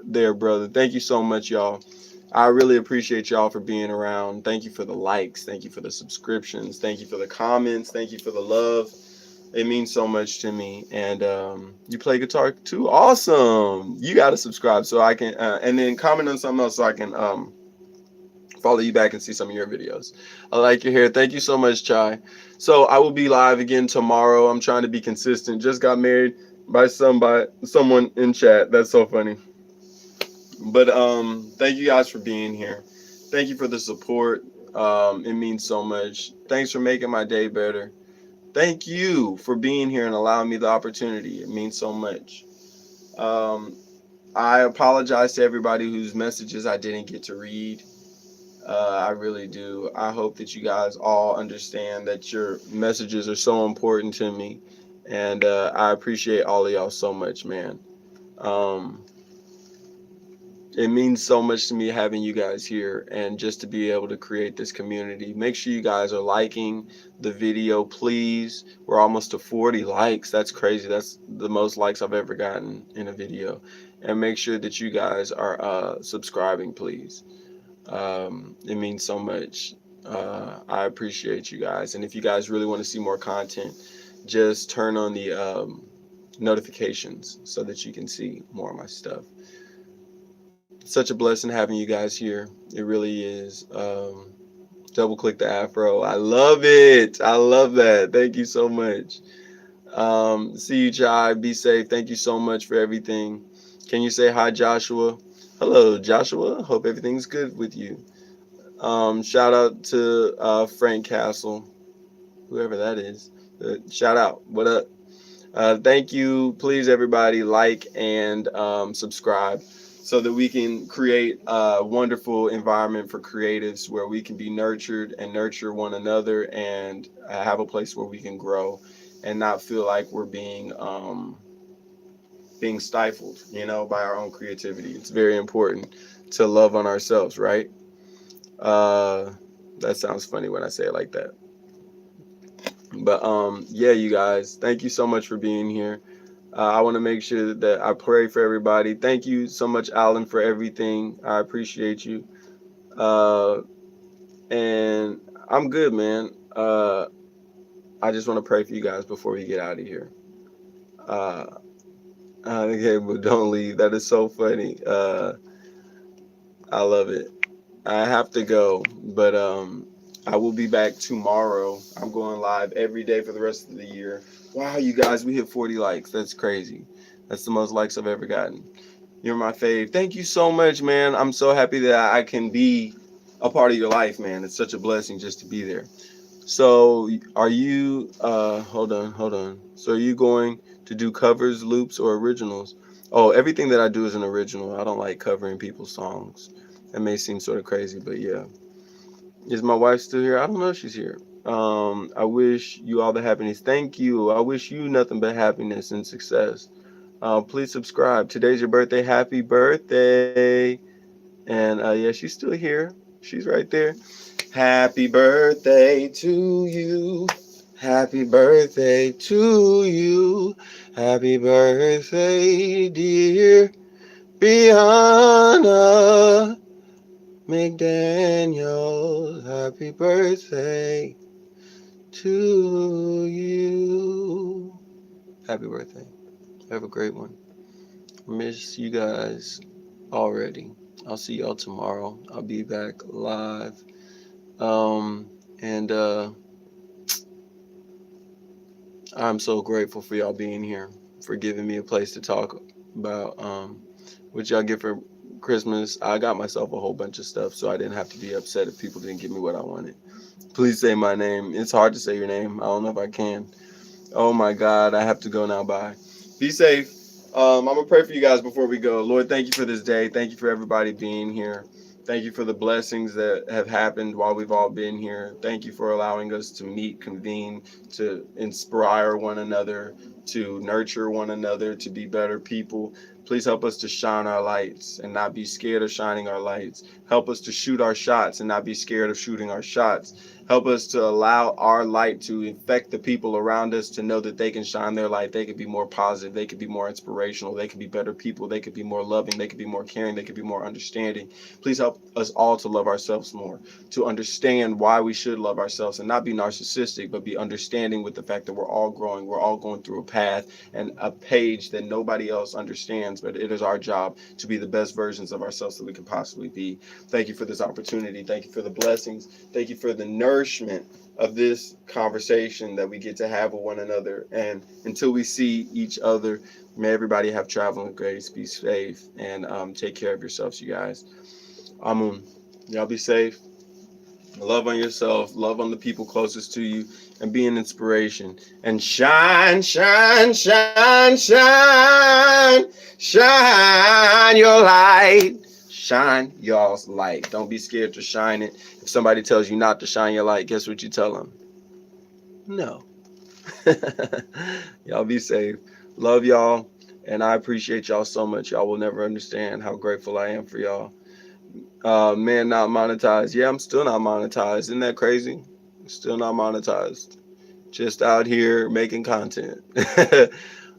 S1: there, brother. Thank you so much, y'all. I really appreciate y'all for being around. Thank you for the likes. Thank you for the subscriptions. Thank you for the comments. Thank you for the love. It means so much to me. And you play guitar too? Awesome. You got to subscribe so I can, and then comment on something else so I can follow you back and see some of your videos. I like your hair. Thank you so much, Chai. So I will be live again tomorrow. I'm trying to be consistent. Just got married by someone in chat. That's so funny. But thank you guys for being here. Thank you for the support. It means so much. Thanks for making my day better. Thank you for being here and allowing me the opportunity. It means so much. I apologize to everybody whose messages I didn't get to read. I really do. I hope that you guys all understand that your messages are so important to me. And I appreciate all of y'all so much, man. It means so much to me having you guys here and just to be able to create this community. Make sure you guys are liking the video, please. We're almost to 40 likes. That's crazy. That's the most likes I've ever gotten in a video. And make sure that you guys are subscribing, please. It means so much. I appreciate you guys. And if you guys really want to see more content, just turn on the notifications so that you can see more of my stuff. Such a blessing having you guys here. It really is. Double click the afro. I love it. I love that. Thank you so much. See you, Jai. Be safe. Thank you so much for everything. Can you say hi, Joshua? Hello, Joshua. Hope everything's good with you. Shout out to Frank Castle, whoever that is. Shout out. What up? Thank you. Please, everybody, like and subscribe so that we can create a wonderful environment for creatives where we can be nurtured and nurture one another and have a place where we can grow and not feel like we're being stifled, by our own creativity. It's very important to love on ourselves, right? Uh, that sounds funny when I say it like that. But yeah, you guys, thank you so much for being here. I want to make sure that I pray for everybody. Thank you so much, Alan, for everything. I appreciate you. Uh, and I'm good, man. I just want to pray for you guys before we get out of here. Uh, okay, but don't leave. That is so funny. I love it. I have to go, but I will be back tomorrow. I'm going live every day for the rest of the year. Wow, you guys, we hit 40 likes. That's crazy. That's the most likes I've ever gotten. You're my fave. Thank you so much, man. I'm so happy that I can be a part of your life, man. It's such a blessing just to be there. So, are you, hold on. So, are you going to do covers, loops, or originals? Oh, everything that I do is an original. I don't like covering people's songs. That may seem sort of crazy, but yeah. Is my wife still here? I don't know if she's here. I wish you all the happiness. Thank you. I wish you nothing but happiness and success. Please subscribe. Today's your birthday. Happy birthday. And yeah, she's still here. She's right there. Happy birthday to you. Happy birthday to you. Happy birthday, dear Brianna McDaniel. Happy birthday to you. Happy birthday. Have a great one. Miss you guys already. I'll see y'all tomorrow. I'll be back live. And I'm so grateful for y'all being here, for giving me a place to talk about what y'all get for Christmas. I got myself a whole bunch of stuff, so I didn't have to be upset if people didn't give me what I wanted. Please say my name. It's hard to say your name. I don't know if I can. Oh my God, I have to go now. Bye. Be safe. I'm gonna pray for you guys before we go. Lord, thank you for this day. Thank you for everybody being here. Thank you for the blessings that have happened while we've all been here. Thank you for allowing us to meet, convene, to inspire one another, to nurture one another, to be better people. Please help us to shine our lights and not be scared of shining our lights. Help us to shoot our shots and not be scared of shooting our shots. Help us to allow our light to infect the people around us to know that they can shine their light. They could be more positive. They could be more inspirational. They could be better people. They could be more loving. They could be more caring. They could be more understanding. Please help us all to love ourselves more, to understand why we should love ourselves and not be narcissistic, but be understanding with the fact that we're all growing. We're all going through a path and a page that nobody else understands, but it is our job to be the best versions of ourselves that we can possibly be. Thank you for this opportunity. Thank you for the blessings. Thank you for the nourishment of this conversation that we get to have with one another. And until we see each other, may everybody have traveling grace, be safe, and take care of yourselves, you guys. Amun. Y'all be safe. Love on yourself, love on the people closest to you, and be an inspiration. And shine, shine, shine, shine, shine your light. Shine y'all's light. Don't be scared to shine it. If somebody tells you not to shine your light, guess what you tell them? No. Y'all be safe. Love y'all. And I appreciate y'all so much. Y'all will never understand how grateful I am for y'all. Man, not monetized. Yeah, I'm still not monetized. Isn't that crazy? Still not monetized. Just out here making content.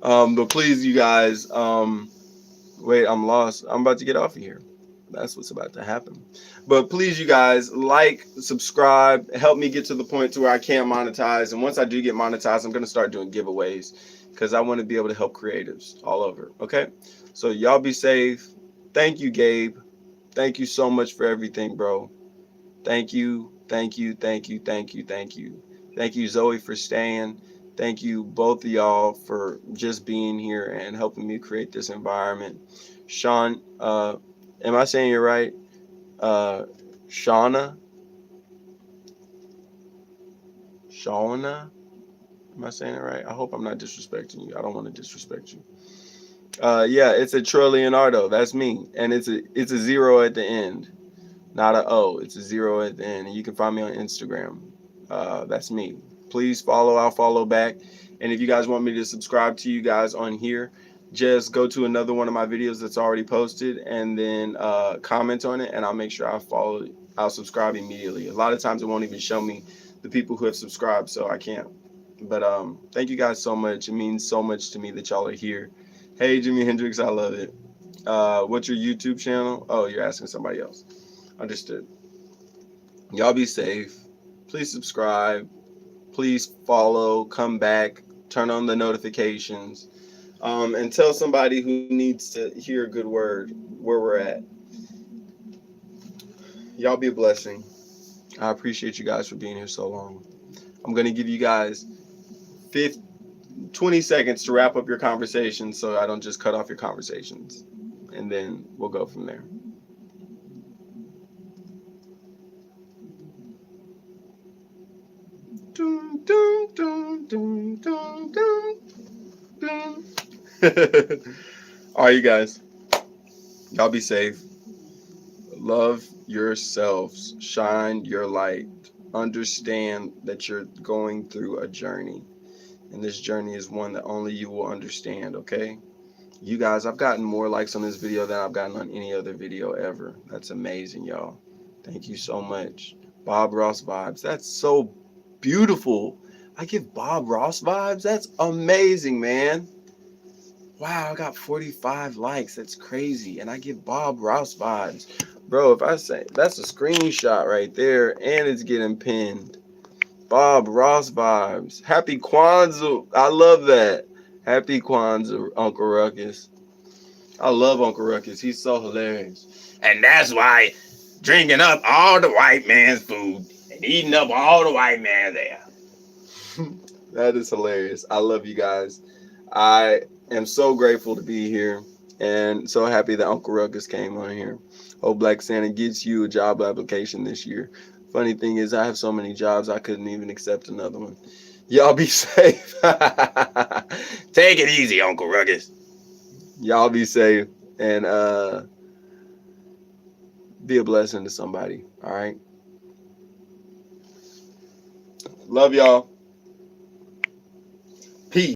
S1: But please, you guys, wait, I'm lost. I'm about to get off of here. That's what's about to happen. But please, you guys, like, subscribe, help me get to the point to where I can monetize. And once I do get monetized, I'm gonna start doing giveaways because I want to be able to help creatives all over. Okay, so y'all be safe. Thank you, Gabe. Thank you so much for everything, bro. Thank you, thank you, thank you, thank you, thank you. Thank you, Zoe, for staying. Thank you, both of y'all, for just being here and helping me create this environment. Sean, am I saying it right? Uh, Shauna? Shauna? Am I saying it right? I hope I'm not disrespecting you. I don't want to disrespect you. Yeah, it's a Troy Leonardo. That's me. And it's a zero at the end. Not a O. It's a zero at the end. And you can find me on Instagram. That's me. Please follow. I'll follow back. And if you guys want me to subscribe to you guys on here, just go to another one of my videos that's already posted and then comment on it, and I'll make sure I follow. I'll subscribe immediately. A lot of times it won't even show me the people who have subscribed, so I can't. But thank you guys so much. It means so much to me that y'all are here. Hey, Jimi Hendrix, I love it. What's your YouTube channel? Oh, you're asking somebody else. Understood. Y'all be safe. Please subscribe. Please follow. Come back. Turn on the notifications. And tell somebody who needs to hear a good word where we're at. Y'all be a blessing. I appreciate you guys for being here so long. I'm going to give you guys 20 seconds to wrap up your conversation so I don't just cut off your conversations. And then we'll go from there. Dun, dun, dun, dun, dun, dun, dun. All right, you guys. Y'all be safe. Love yourselves. Shine your light. Understand that you're going through a journey. And this journey is one that only you will understand, okay? You guys, I've gotten more likes on this video than I've gotten on any other video ever. That's amazing, y'all. Thank you so much. Bob Ross vibes. That's so beautiful. I give Bob Ross vibes. That's amazing, man. Wow, I got 45 likes. That's crazy. And I give Bob Ross vibes. Bro, if I say that's a screenshot right there and it's getting pinned. Bob Ross vibes. Happy Kwanzaa. I love that. Happy Kwanzaa, Uncle Ruckus. I love Uncle Ruckus. He's so hilarious. And that's why drinking up all the white man's food and eating up all the white man there. That is hilarious. I love you guys. I am so grateful to be here and so happy that Uncle Ruckus came on here. Hope Black Santa gets you a job application this year. Funny thing is, I have so many jobs, I couldn't even accept another one. Y'all be safe. Take it easy, Uncle Ruckus. Y'all be safe and be a blessing to somebody. All right. Love y'all.